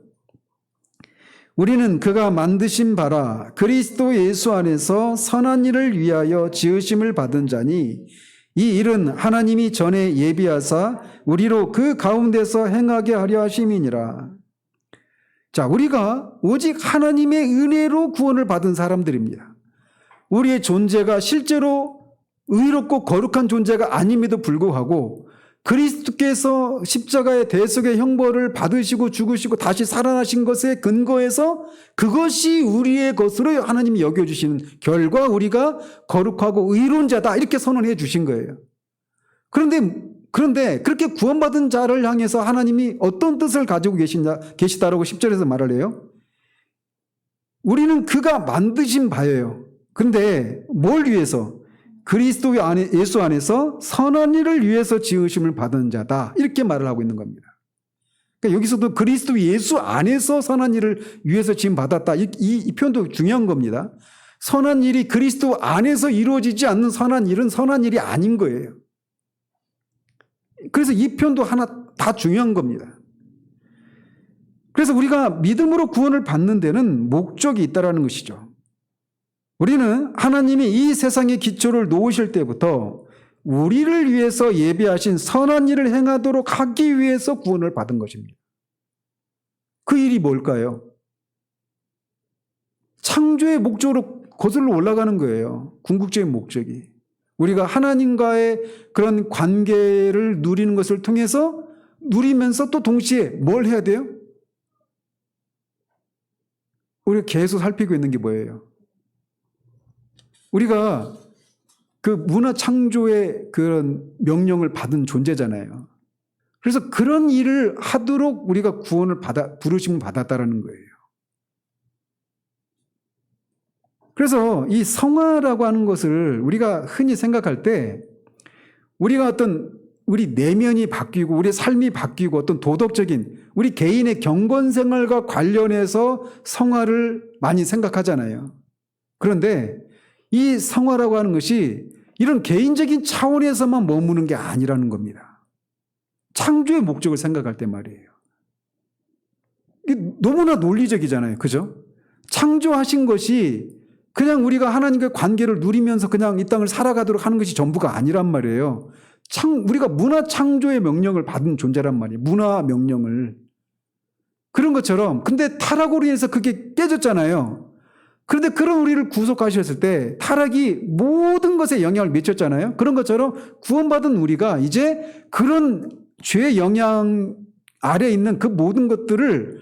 [SPEAKER 1] 우리는 그가 만드신 바라 그리스도 예수 안에서 선한 일을 위하여 지으심을 받은 자니 이 일은 하나님이 전에 예비하사 우리로 그 가운데서 행하게 하려 하심이니라. 자, 우리가 오직 하나님의 은혜로 구원을 받은 사람들입니다. 우리의 존재가 실제로 의롭고 거룩한 존재가 아님에도 불구하고 그리스도께서 십자가의 대속의 형벌을 받으시고 죽으시고 다시 살아나신 것에 근거해서 그것이 우리의 것으로 하나님이 여겨주시는 결과 우리가 거룩하고 의로운 자다 이렇게 선언해 주신 거예요. 그런데 그런데 그렇게 구원받은 자를 향해서 하나님이 어떤 뜻을 가지고 계시다라고 10절에서 말을 해요? 우리는 그가 만드신 바예요. 그런데 뭘 위해서? 그리스도 안에, 예수 안에서 선한 일을 위해서 지으심을 받은 자다. 이렇게 말을 하고 있는 겁니다. 그러니까 여기서도 그리스도 예수 안에서 선한 일을 위해서 지금 받았다. 이 표현도 중요한 겁니다. 선한 일이 그리스도 안에서 이루어지지 않는 선한 일은 선한 일이 아닌 거예요. 그래서 이 표현도 하나 다 중요한 겁니다. 그래서 우리가 믿음으로 구원을 받는 데는 목적이 있다는 것이죠. 우리는 하나님이 이 세상의 기초를 놓으실 때부터 우리를 위해서 예비하신 선한 일을 행하도록 하기 위해서 구원을 받은 것입니다. 그 일이 뭘까요? 창조의 목적으로 거슬러 올라가는 거예요. 궁극적인 목적이. 우리가 하나님과의 그런 관계를 누리는 것을 통해서 누리면서 또 동시에 뭘 해야 돼요? 우리가 계속 살피고 있는 게 뭐예요? 우리가 그 문화 창조의 그런 명령을 받은 존재잖아요. 그래서 그런 일을 하도록 우리가 부르심을 받았다라는 거예요. 그래서 이 성화라고 하는 것을 우리가 흔히 생각할 때 우리가 어떤 우리 내면이 바뀌고 우리 삶이 바뀌고 어떤 도덕적인 우리 개인의 경건생활과 관련해서 성화를 많이 생각하잖아요. 그런데 이 성화라고 하는 것이 이런 개인적인 차원에서만 머무는 게 아니라는 겁니다. 창조의 목적을 생각할 때 말이에요. 이게 너무나 논리적이잖아요. 그죠? 창조하신 것이 그냥 우리가 하나님과의 관계를 누리면서 그냥 이 땅을 살아가도록 하는 것이 전부가 아니란 말이에요. 우리가 문화 창조의 명령을 받은 존재란 말이에요. 문화 명령을. 그런 것처럼 근데 타락으로 인해서 그게 깨졌잖아요. 그런데 그런 우리를 구속하셨을 때 타락이 모든 것에 영향을 미쳤잖아요. 그런 것처럼 구원받은 우리가 이제 그런 죄의 영향 아래에 있는 그 모든 것들을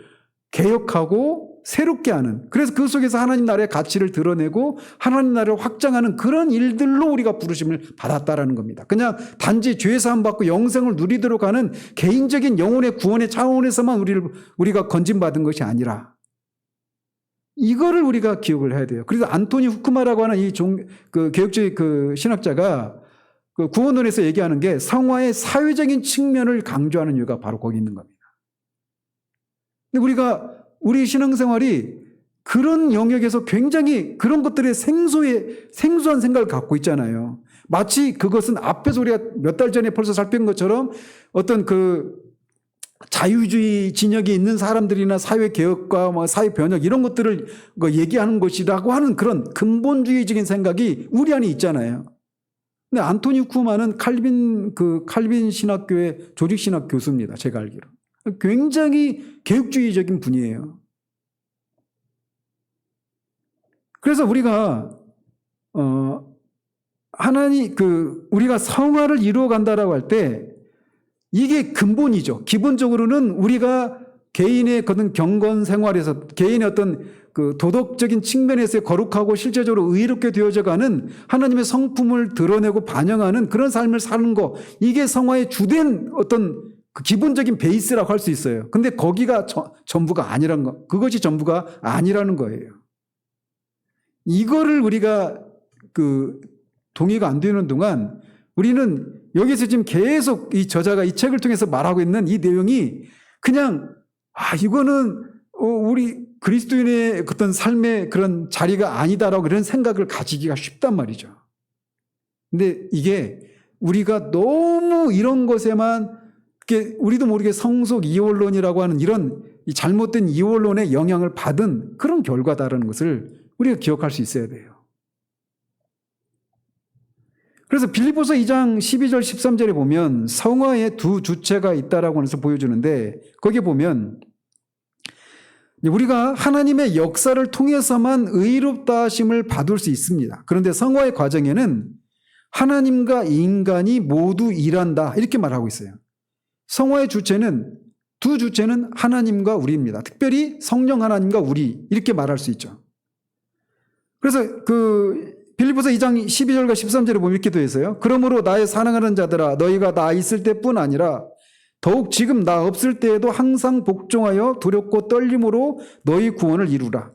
[SPEAKER 1] 개혁하고 새롭게 하는, 그래서 그 속에서 하나님 나라의 가치를 드러내고 하나님 나라를 확장하는 그런 일들로 우리가 부르심을 받았다라는 겁니다. 그냥 단지 죄 사함 받고 영생을 누리도록 하는 개인적인 영혼의 구원의 차원에서만 우리가 건진받은 것이 아니라 이거를 우리가 기억을 해야 돼요. 그래서 안토니 후크마라고 하는 그 개혁주의 그 신학자가 그 구원론에서 얘기하는 게 성화의 사회적인 측면을 강조하는 이유가 바로 거기 있는 겁니다. 근데 우리 신앙생활이 그런 영역에서 굉장히 그런 것들에 생소한 생각을 갖고 있잖아요. 마치 그것은 앞에서 우리가 몇 달 전에 벌써 살핀 것처럼 어떤 그 자유주의 진영에 있는 사람들이나 사회개혁과 뭐 사회변혁 이런 것들을 얘기하는 것이라고 하는 그런 근본주의적인 생각이 우리 안에 있잖아요. 근데 안토니 후크마는 칼빈 신학교의 조직신학 교수입니다. 제가 알기로. 굉장히 개혁주의적인 분이에요. 그래서 우리가 우리가 성화를 이루어 간다라고 할 때 이게 근본이죠. 기본적으로는 우리가 개인의 그런 경건 생활에서 개인의 어떤 그 도덕적인 측면에서 거룩하고 실제적으로 의롭게 되어져가는 하나님의 성품을 드러내고 반영하는 그런 삶을 사는 거, 이게 성화의 주된 어떤 그 기본적인 베이스라고 할 수 있어요. 근데 거기가 전부가 아니라는 거, 그것이 전부가 아니라는 거예요. 이거를 우리가 동의가 안 되는 동안 우리는 여기서 지금 계속 이 저자가 이 책을 통해서 말하고 있는 이 내용이 그냥 이거는 우리 그리스도인의 어떤 삶의 그런 자리가 아니다라고 그런 생각을 가지기가 쉽단 말이죠. 근데 이게 우리가 너무 이런 것에만 우리도 모르게 성속 이원론이라고 하는 이런 잘못된 이원론의 영향을 받은 그런 결과다라는 것을 우리가 기억할 수 있어야 돼요. 그래서 빌립보서 2장 12절 13절에 보면 성화의 두 주체가 있다라고 해서 보여주는데 거기에 보면 우리가 하나님의 역사를 통해서만 의롭다 하심을 받을 수 있습니다. 그런데 성화의 과정에는 하나님과 인간이 모두 일한다 이렇게 말하고 있어요. 성화의 두 주체는 하나님과 우리입니다. 특별히 성령 하나님과 우리 이렇게 말할 수 있죠. 그래서 빌립보서 2장 12절과 13절에 보면 이렇게 되어 있어요. 그러므로 나의 사랑하는 자들아 너희가 나 있을 때뿐 아니라 더욱 지금 나 없을 때에도 항상 복종하여 두렵고 떨림으로 너희 구원을 이루라.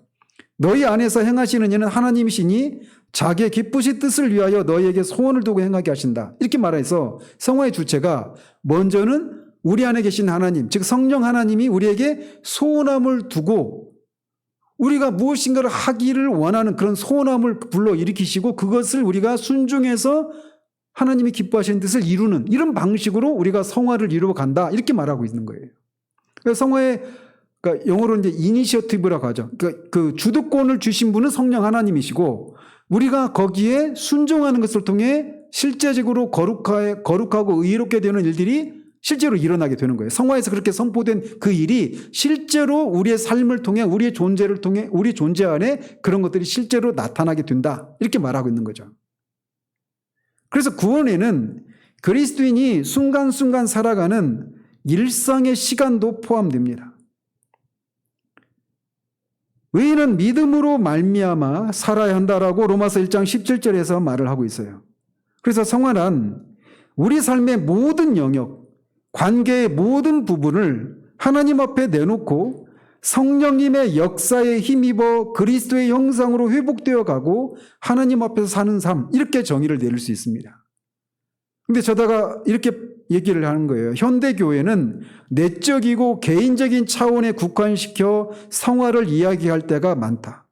[SPEAKER 1] 너희 안에서 행하시는 이는 하나님이시니 자기의 기쁘신 뜻을 위하여 너희에게 소원을 두고 행하게 하신다. 이렇게 말해서 성화의 주체가 먼저는 우리 안에 계신 하나님, 즉 성령 하나님이 우리에게 소원함을 두고 우리가 무엇인가를 하기를 원하는 그런 소원함을 불러일으키시고 그것을 우리가 순종해서 하나님이 기뻐하시는 뜻을 이루는 이런 방식으로 우리가 성화를 이루어 간다. 이렇게 말하고 있는 거예요. 그러니까 성화의 그러니까 영어로 이제 이니셔티브라고 하죠. 그러니까 그 주도권을 주신 분은 성령 하나님이시고 우리가 거기에 순종하는 것을 통해 실제적으로 거룩하고 의롭게 되는 일들이 실제로 일어나게 되는 거예요. 성화에서 그렇게 선포된 그 일이 실제로 우리의 삶을 통해 우리의 존재를 통해 우리 존재 안에 그런 것들이 실제로 나타나게 된다. 이렇게 말하고 있는 거죠. 그래서 구원에는 그리스도인이 순간순간 살아가는 일상의 시간도 포함됩니다. 의인은 믿음으로 말미암아 살아야 한다라고 로마서 1장 17절에서 말을 하고 있어요. 그래서 성화란 우리 삶의 모든 영역, 관계의 모든 부분을 하나님 앞에 내놓고 성령님의 역사에 힘입어 그리스도의 형상으로 회복되어 가고 하나님 앞에서 사는 삶, 이렇게 정의를 내릴 수 있습니다. 근데 저다가 이렇게 얘기를 하는 거예요. 현대교회는 내적이고 개인적인 차원에 국한시켜 성화를 이야기할 때가 많다.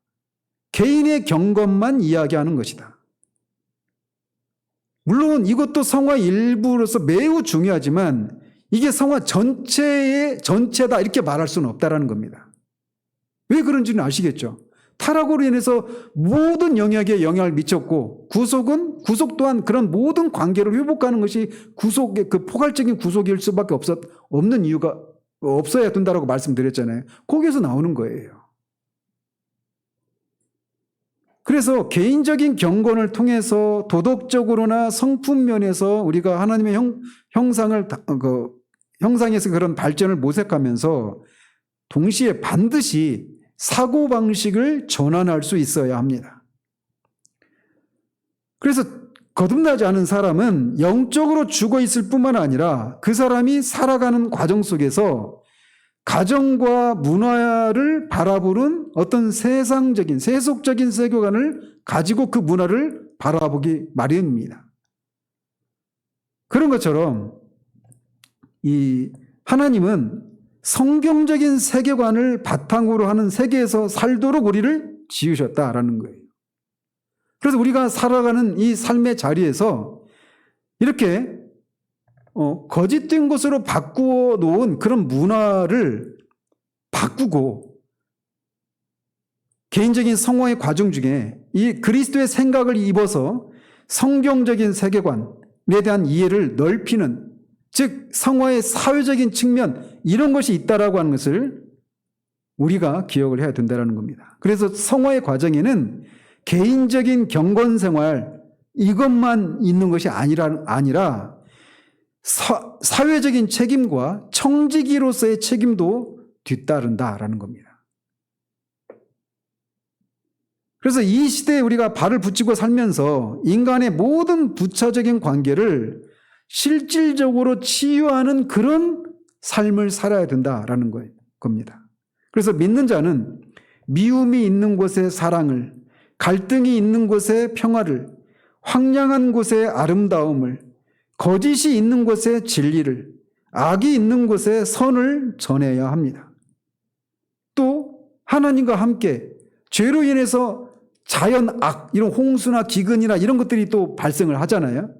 [SPEAKER 1] 개인의 경건만 이야기하는 것이다. 물론 이것도 성화의 일부로서 매우 중요하지만 이게 성화 전체다 이렇게 말할 수는 없다라는 겁니다. 왜 그런지는 아시겠죠? 타락으로 인해서 모든 영역에 영향을 미쳤고 구속 또한 그런 모든 관계를 회복하는 것이 구속의 그 포괄적인 구속일 수밖에 없는 이유가 없어야 된다라고 말씀드렸잖아요. 거기에서 나오는 거예요. 그래서 개인적인 경건을 통해서 도덕적으로나 성품 면에서 우리가 하나님의 형상에서 그런 발전을 모색하면서 동시에 반드시 사고방식을 전환할 수 있어야 합니다. 그래서 거듭나지 않은 사람은 영적으로 죽어 있을 뿐만 아니라 그 사람이 살아가는 과정 속에서 가정과 문화를 바라보는 어떤 세속적인 세계관을 가지고 그 문화를 바라보기 마련입니다. 그런 것처럼 이 하나님은 성경적인 세계관을 바탕으로 하는 세계에서 살도록 우리를 지으셨다라는 거예요. 그래서 우리가 살아가는 이 삶의 자리에서 이렇게 거짓된 것으로 바꾸어 놓은 그런 문화를 바꾸고 개인적인 성화의 과정 중에 이 그리스도의 생각을 입어서 성경적인 세계관에 대한 이해를 넓히는, 즉 성화의 사회적인 측면, 이런 것이 있다라고 하는 것을 우리가 기억을 해야 된다는 겁니다. 그래서 성화의 과정에는 개인적인 경건 생활 이것만 있는 것이 아니라 사회적인 책임과 청지기로서의 책임도 뒤따른다라는 겁니다. 그래서 이 시대에 우리가 발을 붙이고 살면서 인간의 모든 부차적인 관계를 실질적으로 치유하는 그런 삶을 살아야 된다라는 겁니다. 그래서 믿는 자는 미움이 있는 곳에 사랑을, 갈등이 있는 곳에 평화를, 황량한 곳에 아름다움을, 거짓이 있는 곳에 진리를, 악이 있는 곳에 선을 전해야 합니다. 또 하나님과 함께 죄로 인해서 자연악, 이런 홍수나 기근이나 이런 것들이 또 발생을 하잖아요.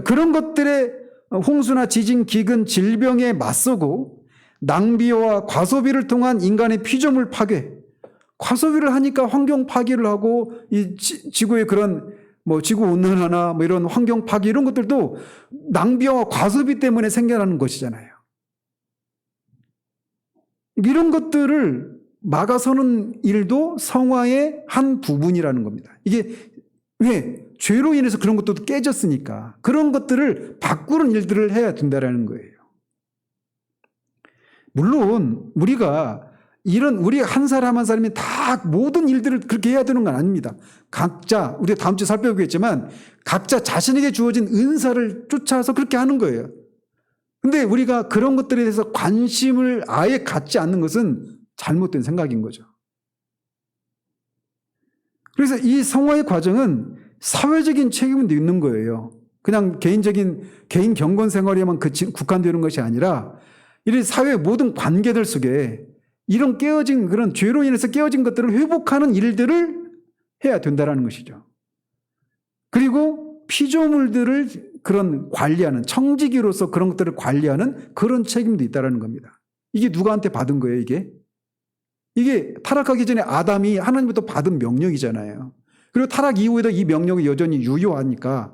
[SPEAKER 1] 그런 것들의 홍수나 지진, 기근, 질병에 맞서고 낭비와 과소비를 통한 인간의 피조물 파괴, 과소비를 하니까 환경 파괴를 하고 이 지구의 그런 지구 온난화나 이런 환경 파괴 이런 것들도 낭비와 과소비 때문에 생겨나는 것이잖아요. 이런 것들을 막아서는 일도 성화의 한 부분이라는 겁니다. 이게 왜? 죄로 인해서 그런 것도 깨졌으니까 그런 것들을 바꾸는 일들을 해야 된다는 거예요. 물론 우리가 이런 우리 한 사람 한 사람이 다 모든 일들을 그렇게 해야 되는 건 아닙니다. 각자 우리가 다음 주에 살펴보겠지만 각자 자신에게 주어진 은사를 쫓아서 그렇게 하는 거예요. 근데 우리가 그런 것들에 대해서 관심을 아예 갖지 않는 것은 잘못된 생각인 거죠. 그래서 이 성화의 과정은 사회적인 책임도 있는 거예요. 그냥 개인 경건 생활에만 국한되는 것이 아니라 이 사회 모든 관계들 속에 이런 깨어진 그런 죄로 인해서 깨어진 것들을 회복하는 일들을 해야 된다는 것이죠. 그리고 피조물들을 그런 관리하는 청지기로서 그런 것들을 관리하는 그런 책임도 있다는 겁니다. 이게 누구한테 받은 거예요, 이게 타락하기 전에 아담이 하나님부터 받은 명령이잖아요. 그리고 타락 이후에도 이 명령이 여전히 유효하니까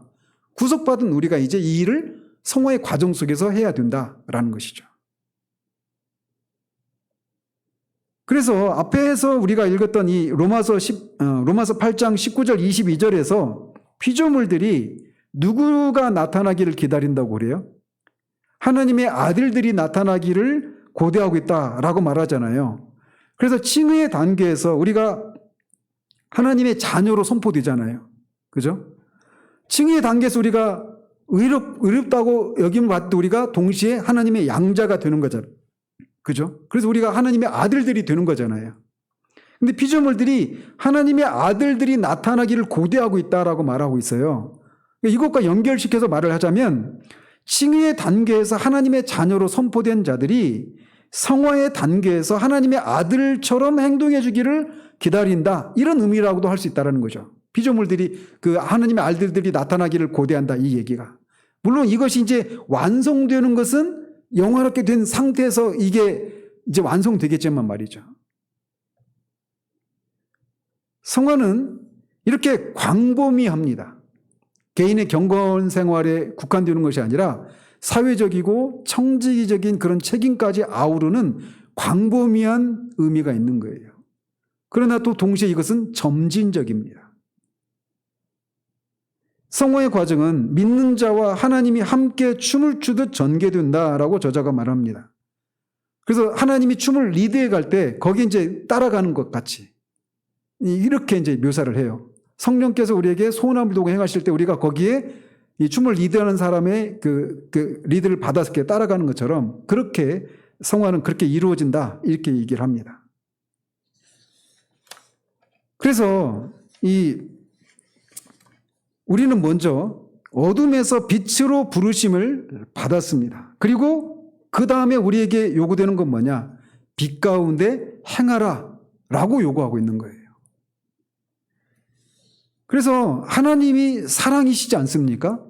[SPEAKER 1] 구속받은 우리가 이제 이 일을 성화의 과정 속에서 해야 된다라는 것이죠. 그래서 앞에서 우리가 읽었던 이 로마서 8장 19절 22절에서 피조물들이 누구가 나타나기를 기다린다고 그래요? 하나님의 아들들이 나타나기를 고대하고 있다라고 말하잖아요. 그래서 칭의의 단계에서 우리가 하나님의 자녀로 선포되잖아요. 그죠? 칭의의 단계에서 우리가 의롭다고 여김을 받도 우리가 동시에 하나님의 양자가 되는 거잖아요. 그죠? 그래서 우리가 하나님의 아들들이 되는 거잖아요. 근데 피조물들이 하나님의 아들들이 나타나기를 고대하고 있다라고 말하고 있어요. 이것과 연결시켜서 말을 하자면 칭의의 단계에서 하나님의 자녀로 선포된 자들이 성화의 단계에서 하나님의 아들처럼 행동해 주기를 기다린다. 이런 의미라고도 할 수 있다는 거죠. 피조물들이 그 하나님의 아들들이 나타나기를 고대한다. 이 얘기가. 물론 이것이 이제 완성되는 것은 영화롭게 된 상태에서 이게 이제 완성되겠지만 말이죠. 성화는 이렇게 광범위합니다. 개인의 경건 생활에 국한되는 것이 아니라 사회적이고 청지기적인 그런 책임까지 아우르는 광범위한 의미가 있는 거예요. 그러나 또 동시에 이것은 점진적입니다. 성화의 과정은 믿는 자와 하나님이 함께 춤을 추듯 전개된다라고 저자가 말합니다. 그래서 하나님이 춤을 리드해 갈 때 거기 이제 따라가는 것 같이 이렇게 이제 묘사를 해요. 성령께서 우리에게 소원함을 도구 행하실 때 우리가 거기에 이 춤을 리드하는 사람의 그 리드를 받아서 이렇게 따라가는 것처럼 그렇게 성화는 그렇게 이루어진다 이렇게 얘기를 합니다. 그래서 우리는 먼저 어둠에서 빛으로 부르심을 받았습니다. 그리고 그 다음에 우리에게 요구되는 건 뭐냐? 빛 가운데 행하라 라고 요구하고 있는 거예요. 그래서 하나님이 사랑이시지 않습니까?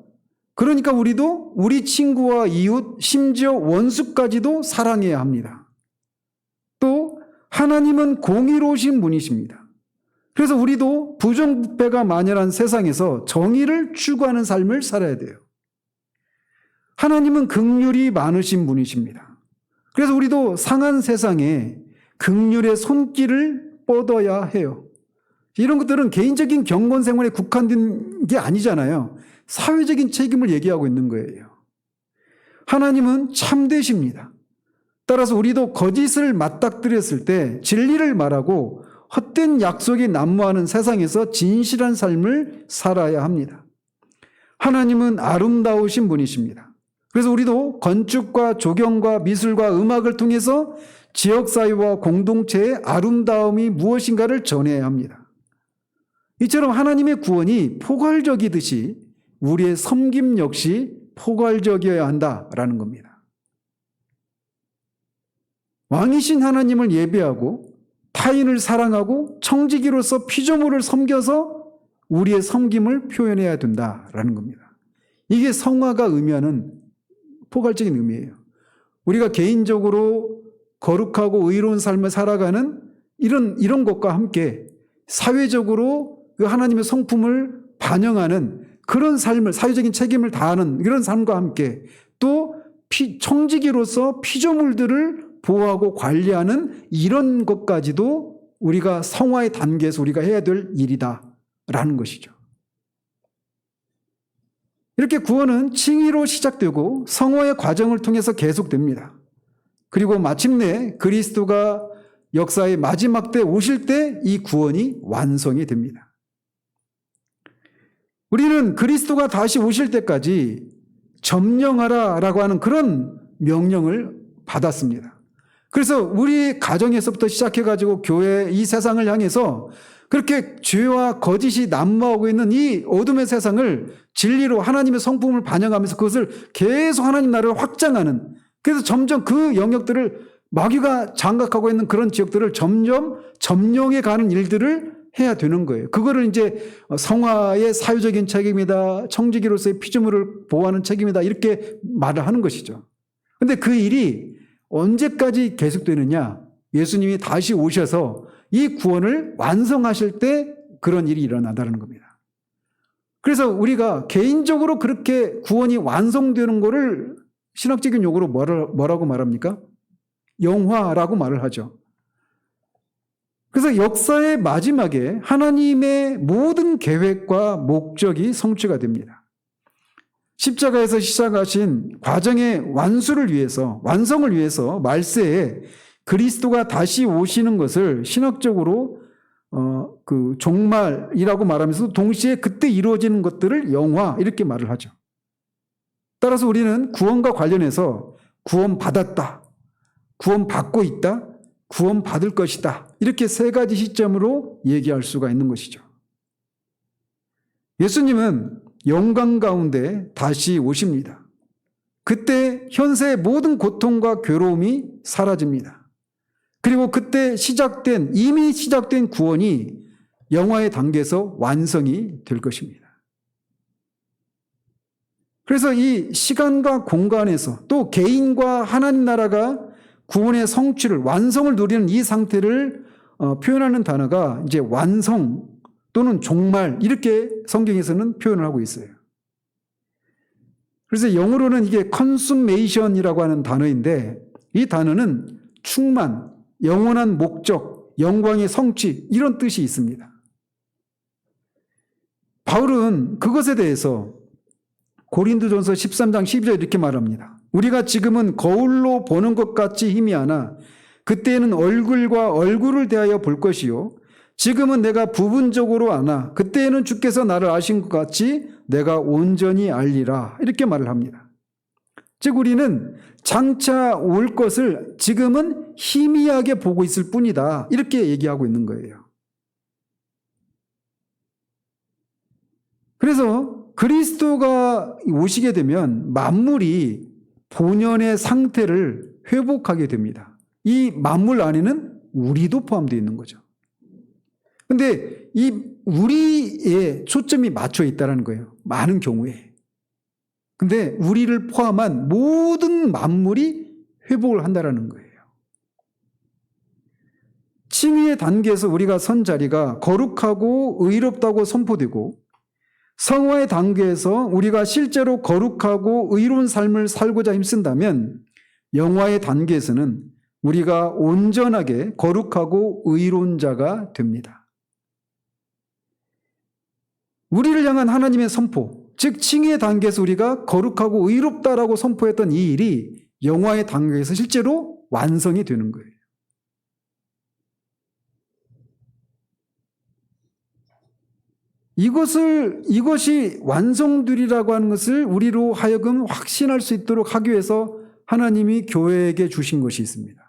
[SPEAKER 1] 그러니까 우리도 우리 친구와 이웃, 심지어 원수까지도 사랑해야 합니다. 또 하나님은 공의로우신 분이십니다. 그래서 우리도 부정부패가 만연한 세상에서 정의를 추구하는 삶을 살아야 돼요. 하나님은 긍휼이 많으신 분이십니다. 그래서 우리도 상한 세상에 긍휼의 손길을 뻗어야 해요. 이런 것들은 개인적인 경건 생활에 국한된 게 아니잖아요. 사회적인 책임을 얘기하고 있는 거예요. 하나님은 참되십니다. 따라서 우리도 거짓을 맞닥뜨렸을 때 진리를 말하고 헛된 약속이 난무하는 세상에서 진실한 삶을 살아야 합니다. 하나님은 아름다우신 분이십니다. 그래서 우리도 건축과 조경과 미술과 음악을 통해서 지역사회와 공동체의 아름다움이 무엇인가를 전해야 합니다. 이처럼 하나님의 구원이 포괄적이듯이 우리의 섬김 역시 포괄적이어야 한다라는 겁니다. 왕이신 하나님을 예배하고 타인을 사랑하고 청지기로서 피조물을 섬겨서 우리의 섬김을 표현해야 된다라는 겁니다. 이게 성화가 의미하는 포괄적인 의미예요. 우리가 개인적으로 거룩하고 의로운 삶을 살아가는 이런 것과 함께 사회적으로 그 하나님의 성품을 반영하는 그런 삶을 사회적인 책임을 다하는 이런 삶과 함께 또 청지기로서 피조물들을 보호하고 관리하는 이런 것까지도 우리가 성화의 단계에서 우리가 해야 될 일이다라는 것이죠. 이렇게 구원은 칭의로 시작되고 성화의 과정을 통해서 계속됩니다. 그리고 마침내 그리스도가 역사의 마지막 때 오실 때 이 구원이 완성이 됩니다. 우리는 그리스도가 다시 오실 때까지 점령하라라고 하는 그런 명령을 받았습니다. 그래서 우리 가정에서부터 시작해가지고 교회 이 세상을 향해서 그렇게 죄와 거짓이 난무하고 있는 이 어둠의 세상을 진리로 하나님의 성품을 반영하면서 그것을 계속 하나님 나라를 확장하는, 그래서 점점 그 영역들을 마귀가 장악하고 있는 그런 지역들을 점점 점령해 가는 일들을 해야 되는 거예요. 그거를 이제 성화의 사회적인 책임이다, 청지기로서의 피조물을 보호하는 책임이다, 이렇게 말을 하는 것이죠. 근데 그 일이 언제까지 계속되느냐? 예수님이 다시 오셔서 이 구원을 완성하실 때 그런 일이 일어난다는 겁니다. 그래서 우리가 개인적으로 그렇게 구원이 완성되는 거를 신학적인 용어로 뭐라고 말합니까? 영화라고 말을 하죠. 그래서 역사의 마지막에 하나님의 모든 계획과 목적이 성취가 됩니다. 십자가에서 시작하신 과정의 완성을 위해서 말세에 그리스도가 다시 오시는 것을 신학적으로 그 종말이라고 말하면서 동시에 그때 이루어지는 것들을 영화 이렇게 말을 하죠. 따라서 우리는 구원과 관련해서 구원받았다, 구원받고 있다, 구원받을 것이다, 이렇게 세 가지 시점으로 얘기할 수가 있는 것이죠. 예수님은 영광 가운데 다시 오십니다. 그때 현세의 모든 고통과 괴로움이 사라집니다. 그리고 그때 이미 시작된 구원이 영화의 단계에서 완성이 될 것입니다. 그래서 이 시간과 공간에서 또 개인과 하나님 나라가 구원의 성취를, 완성을 누리는 이 상태를 표현하는 단어가 이제 완성 또는 종말, 이렇게 성경에서는 표현을 하고 있어요. 그래서 영어로는 이게 consummation이라고 하는 단어인데, 이 단어는 충만, 영원한 목적, 영광의 성취, 이런 뜻이 있습니다. 바울은 그것에 대해서 고린도전서 13장 12절 이렇게 말합니다. 우리가 지금은 거울로 보는 것 같이 희미하나 그때에는 얼굴과 얼굴을 대하여 볼 것이요, 지금은 내가 부분적으로 아나 그때에는 주께서 나를 아신 것 같이 내가 온전히 알리라, 이렇게 말을 합니다. 즉 우리는 장차 올 것을 지금은 희미하게 보고 있을 뿐이다, 이렇게 얘기하고 있는 거예요. 그래서 그리스도가 오시게 되면 만물이 본연의 상태를 회복하게 됩니다. 이 만물 안에는 우리도 포함되어 있는 거죠. 근데 이 우리에 초점이 맞춰 있다는 거예요. 많은 경우에. 근데 우리를 포함한 모든 만물이 회복을 한다는 거예요. 칭의의 단계에서 우리가 선 자리가 거룩하고 의롭다고 선포되고, 성화의 단계에서 우리가 실제로 거룩하고 의로운 삶을 살고자 힘쓴다면, 영화의 단계에서는 우리가 온전하게 거룩하고 의로운 자가 됩니다. 우리를 향한 하나님의 선포, 즉 칭의의 단계에서 우리가 거룩하고 의롭다라고 선포했던 이 일이 영화의 단계에서 실제로 완성이 되는 거예요. 이것이 완성되리라고 하는 것을 우리로 하여금 확신할 수 있도록 하기 위해서 하나님이 교회에게 주신 것이 있습니다.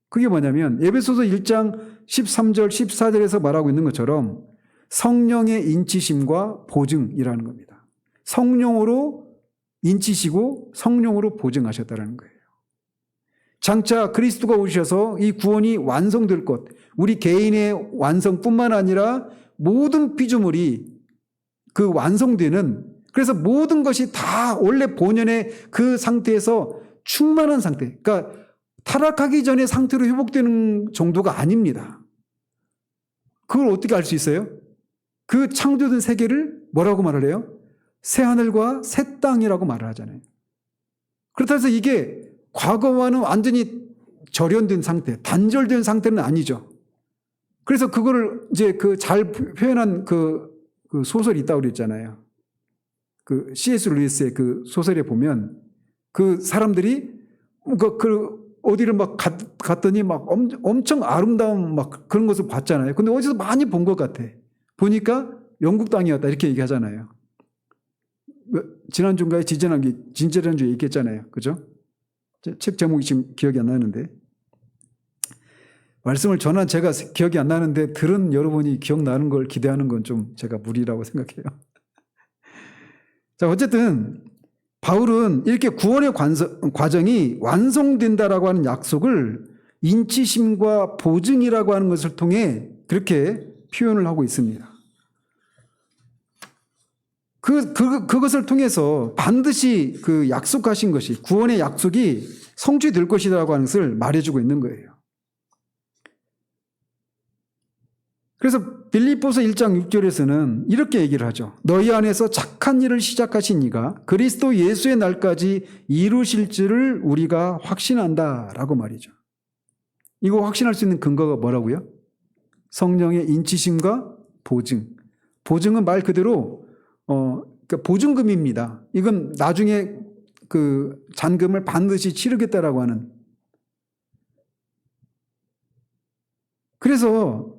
[SPEAKER 1] 그게 뭐냐면 에베소서 1장 13절 14절에서 말하고 있는 것처럼 성령의 인치심과 보증이라는 겁니다. 성령으로 인치시고 성령으로 보증하셨다는 거예요. 장차 그리스도가 오셔서 이 구원이 완성될 것, 우리 개인의 완성뿐만 아니라 모든 피조물이 그 완성되는, 그래서 모든 것이 다 원래 본연의 그 상태에서 충만한 상태, 그러니까 타락하기 전의 상태로 회복되는 정도가 아닙니다. 그걸 어떻게 알 수 있어요? 그 창조된 세계를 뭐라고 말을 해요? 새 하늘과 새 땅이라고 말을 하잖아요. 그렇다고 해서 이게 과거와는 완전히 절연된 상태, 단절된 상태는 아니죠. 그래서 그거를 이제 그 잘 표현한 그 소설이 있다고 그랬잖아요. 그 C.S. 루이스의 그 소설에 보면 그 사람들이 그 어디를 막 갔더니 막 엄청 아름다운 막 그런 것을 봤잖아요. 근데 어디서 많이 본 것 같아. 보니까 영국 땅이었다 이렇게 얘기하잖아요. 지난주인가요? 지난주에 얘기했잖아요. 그죠? 책 제목이 지금 기억이 안 나는데. 말씀을 전한 제가 기억이 안 나는데 들은 여러분이 기억나는 걸 기대하는 건 좀 제가 무리라고 생각해요. 자, 어쨌든 바울은 이렇게 구원의 과정이 완성된다라고 하는 약속을 인치심과 보증이라고 하는 것을 통해 그렇게 표현을 하고 있습니다. 그것을 통해서 반드시 그 약속하신 것이, 구원의 약속이 성취될 것이라고 하는 것을 말해주고 있는 거예요. 그래서 빌립보서 1장 6절에서는 이렇게 얘기를 하죠. 너희 안에서 착한 일을 시작하신 이가 그리스도 예수의 날까지 이루실 줄을 우리가 확신한다라고 말이죠. 이거 확신할 수 있는 근거가 뭐라고요? 성령의 인치심과 보증. 보증은 말 그대로 그러니까 보증금입니다. 이건 나중에 그 잔금을 반드시 치르겠다라고 하는. 그래서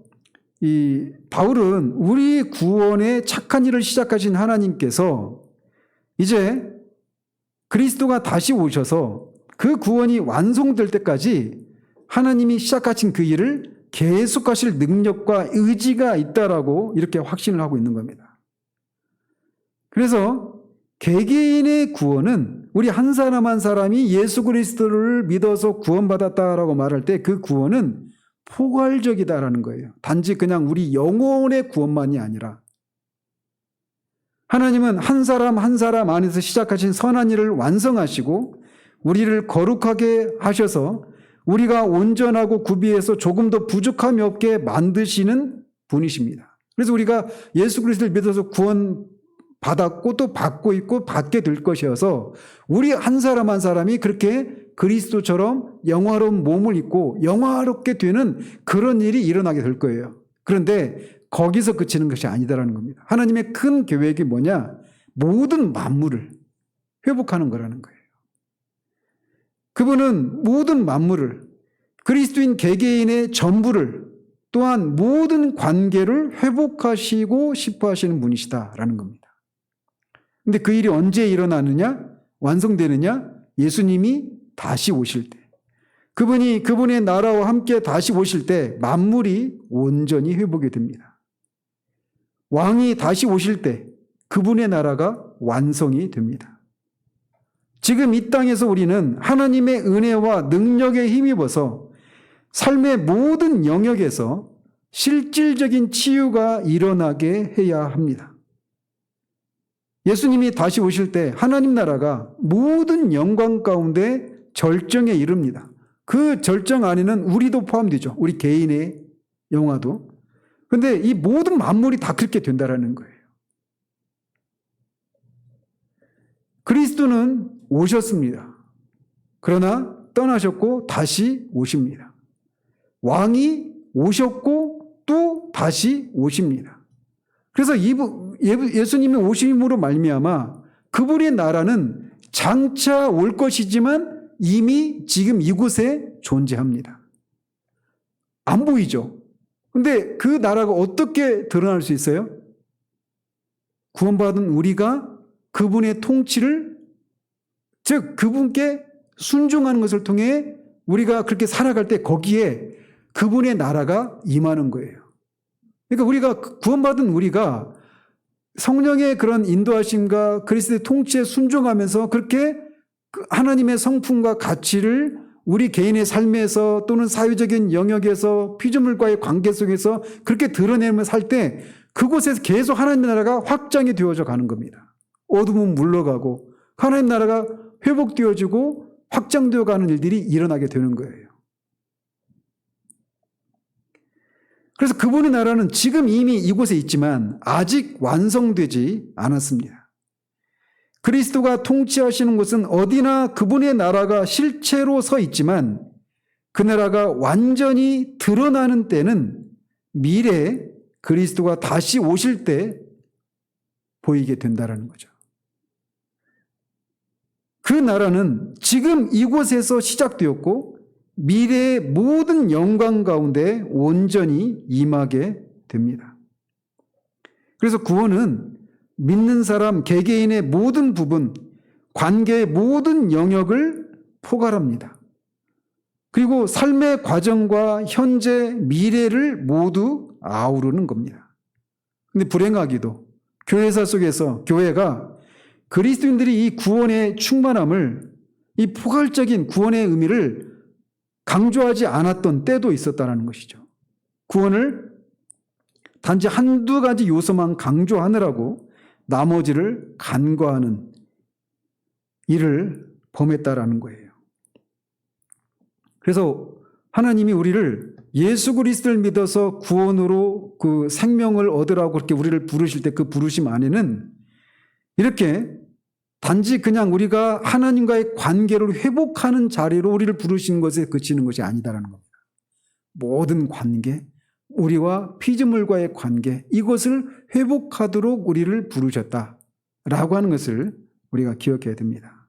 [SPEAKER 1] 이 바울은 우리 구원에 착한 일을 시작하신 하나님께서 이제 그리스도가 다시 오셔서 그 구원이 완성될 때까지 하나님이 시작하신 그 일을 계속하실 능력과 의지가 있다라고 이렇게 확신을 하고 있는 겁니다. 그래서 개개인의 구원은 우리 한 사람 한 사람이 예수 그리스도를 믿어서 구원받았다라고 말할 때 그 구원은 포괄적이다라는 거예요. 단지 그냥 우리 영혼의 구원만이 아니라 하나님은 한 사람 한 사람 안에서 시작하신 선한 일을 완성하시고 우리를 거룩하게 하셔서 우리가 온전하고 구비해서 조금 더 부족함이 없게 만드시는 분이십니다. 그래서 우리가 예수 그리스도를 믿어서 구원 받았고 또 받고 있고 받게 될 것이어서 우리 한 사람 한 사람이 그렇게 그리스도처럼 영화로운 몸을 입고 영화롭게 되는 그런 일이 일어나게 될 거예요. 그런데 거기서 그치는 것이 아니다라는 겁니다. 하나님의 큰 계획이 뭐냐? 모든 만물을 회복하는 거라는 거예요. 그분은 모든 만물을, 그리스도인 개개인의 전부를, 또한 모든 관계를 회복하시고 싶어 하시는 분이시다라는 겁니다. 근데 그 일이 언제 일어나느냐? 완성되느냐? 예수님이 다시 오실 때. 그분이 그분의 나라와 함께 다시 오실 때 만물이 온전히 회복이 됩니다. 왕이 다시 오실 때 그분의 나라가 완성이 됩니다. 지금 이 땅에서 우리는 하나님의 은혜와 능력에 힘입어서 삶의 모든 영역에서 실질적인 치유가 일어나게 해야 합니다. 예수님이 다시 오실 때 하나님 나라가 모든 영광 가운데 절정에 이릅니다. 그 절정 안에는 우리도 포함되죠. 우리 개인의 영화도. 그런데 이 모든 만물이 다 그렇게 된다라는 거예요. 그리스도는 오셨습니다. 그러나 떠나셨고 다시 오십니다. 왕이 오셨고 또 다시 오십니다. 그래서 예수님이 오심으로 말미암아 그분의 나라는 장차 올 것이지만 이미 지금 이곳에 존재합니다. 안 보이죠? 근데 그 나라가 어떻게 드러날 수 있어요? 구원받은 우리가 그분의 통치를, 즉 그분께 순종하는 것을 통해 우리가 그렇게 살아갈 때 거기에 그분의 나라가 임하는 거예요. 그러니까 우리가 구원받은 우리가 성령의 그런 인도하심과 그리스도의 통치에 순종하면서 그렇게 하나님의 성품과 가치를 우리 개인의 삶에서 또는 사회적인 영역에서 피조물과의 관계 속에서 그렇게 드러내면서 살 때 그곳에서 계속 하나님의 나라가 확장이 되어져 가는 겁니다. 어둠은 물러가고 하나님 나라가 회복되어지고 확장되어 가는 일들이 일어나게 되는 거예요. 그래서 그분의 나라는 지금 이미 이곳에 있지만 아직 완성되지 않았습니다. 그리스도가 통치하시는 곳은 어디나 그분의 나라가 실체로 서 있지만 그 나라가 완전히 드러나는 때는 미래에 그리스도가 다시 오실 때 보이게 된다는 거죠. 그 나라는 지금 이곳에서 시작되었고 미래의 모든 영광 가운데 온전히 임하게 됩니다. 그래서 구원은 믿는 사람 개개인의 모든 부분, 관계의 모든 영역을 포괄합니다. 그리고 삶의 과정과 현재, 미래를 모두 아우르는 겁니다. 근데 불행하게도 교회사 속에서 교회가 그리스도인들이 이 구원의 충만함을, 이 포괄적인 구원의 의미를 강조하지 않았던 때도 있었다는 것이죠. 구원을 단지 한두 가지 요소만 강조하느라고 나머지를 간과하는 일을 범했다라는 거예요. 그래서 하나님이 우리를 예수 그리스도를 믿어서 구원으로 그 생명을 얻으라고 그렇게 우리를 부르실 때 그 부르심 안에는 이렇게 단지 그냥 우리가 하나님과의 관계를 회복하는 자리로 우리를 부르신 것에 그치는 것이 아니다라는 겁니다. 모든 관계, 우리와 피조물과의 관계, 이것을 회복하도록 우리를 부르셨다라고 하는 것을 우리가 기억해야 됩니다.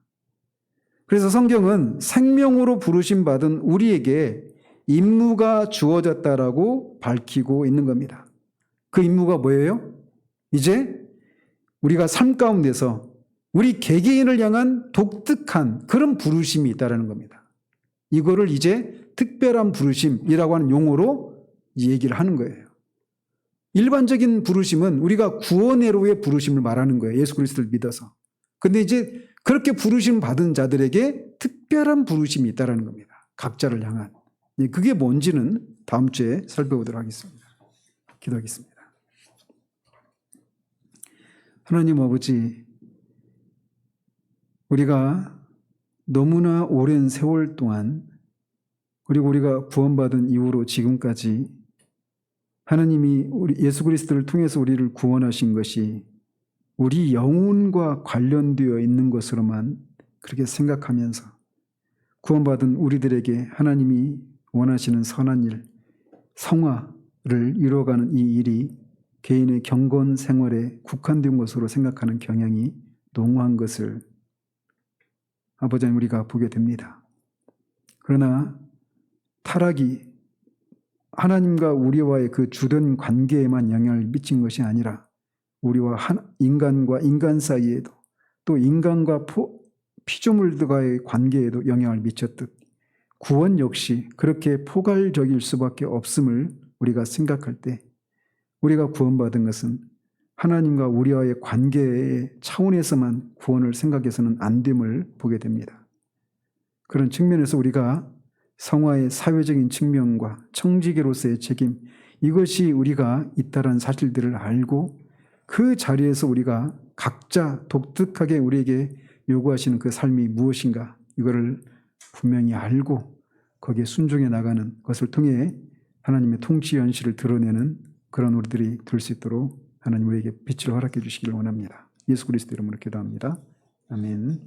[SPEAKER 1] 그래서 성경은 생명으로 부르심 받은 우리에게 임무가 주어졌다라고 밝히고 있는 겁니다. 그 임무가 뭐예요? 이제 우리가 삶 가운데서 우리 개개인을 향한 독특한 그런 부르심이 있다는 겁니다. 이거를 이제 특별한 부르심이라고 하는 용어로 얘기를 하는 거예요. 일반적인 부르심은 우리가 구원으로의 부르심을 말하는 거예요. 예수 그리스도를 믿어서. 근데 이제 그렇게 부르심 받은 자들에게 특별한 부르심이 있다는 겁니다. 각자를 향한. 그게 뭔지는 다음 주에 살펴보도록 하겠습니다. 기도하겠습니다. 하나님 아버지, 우리가 너무나 오랜 세월 동안, 그리고 우리가 구원받은 이후로 지금까지 하나님이 우리 예수 그리스도를 통해서 우리를 구원하신 것이 우리 영혼과 관련되어 있는 것으로만 그렇게 생각하면서 구원받은 우리들에게 하나님이 원하시는 선한 일, 성화를 이루어가는 이 일이 개인의 경건 생활에 국한된 것으로 생각하는 경향이 농후한 것을 아버지 하나님 우리가 보게 됩니다. 그러나 타락이 하나님과 우리와의 그 주된 관계에만 영향을 미친 것이 아니라 우리와 인간과 인간 사이에도 또 인간과 피조물들과의 관계에도 영향을 미쳤듯 구원 역시 그렇게 포괄적일 수밖에 없음을 우리가 생각할 때 우리가 구원받은 것은 하나님과 우리와의 관계의 차원에서만 구원을 생각해서는 안 됨을 보게 됩니다. 그런 측면에서 우리가 성화의 사회적인 측면과 청지기로서의 책임, 이것이 우리가 있다는 사실들을 알고 그 자리에서 우리가 각자 독특하게 우리에게 요구하시는 그 삶이 무엇인가, 이거를 분명히 알고 거기에 순종해 나가는 것을 통해 하나님의 통치 현실을 드러내는 그런 우리들이 될 수 있도록 하나님 우리에게 빛을 허락해 주시기를 원합니다. 예수 그리스도 이름으로 기도합니다. 아멘.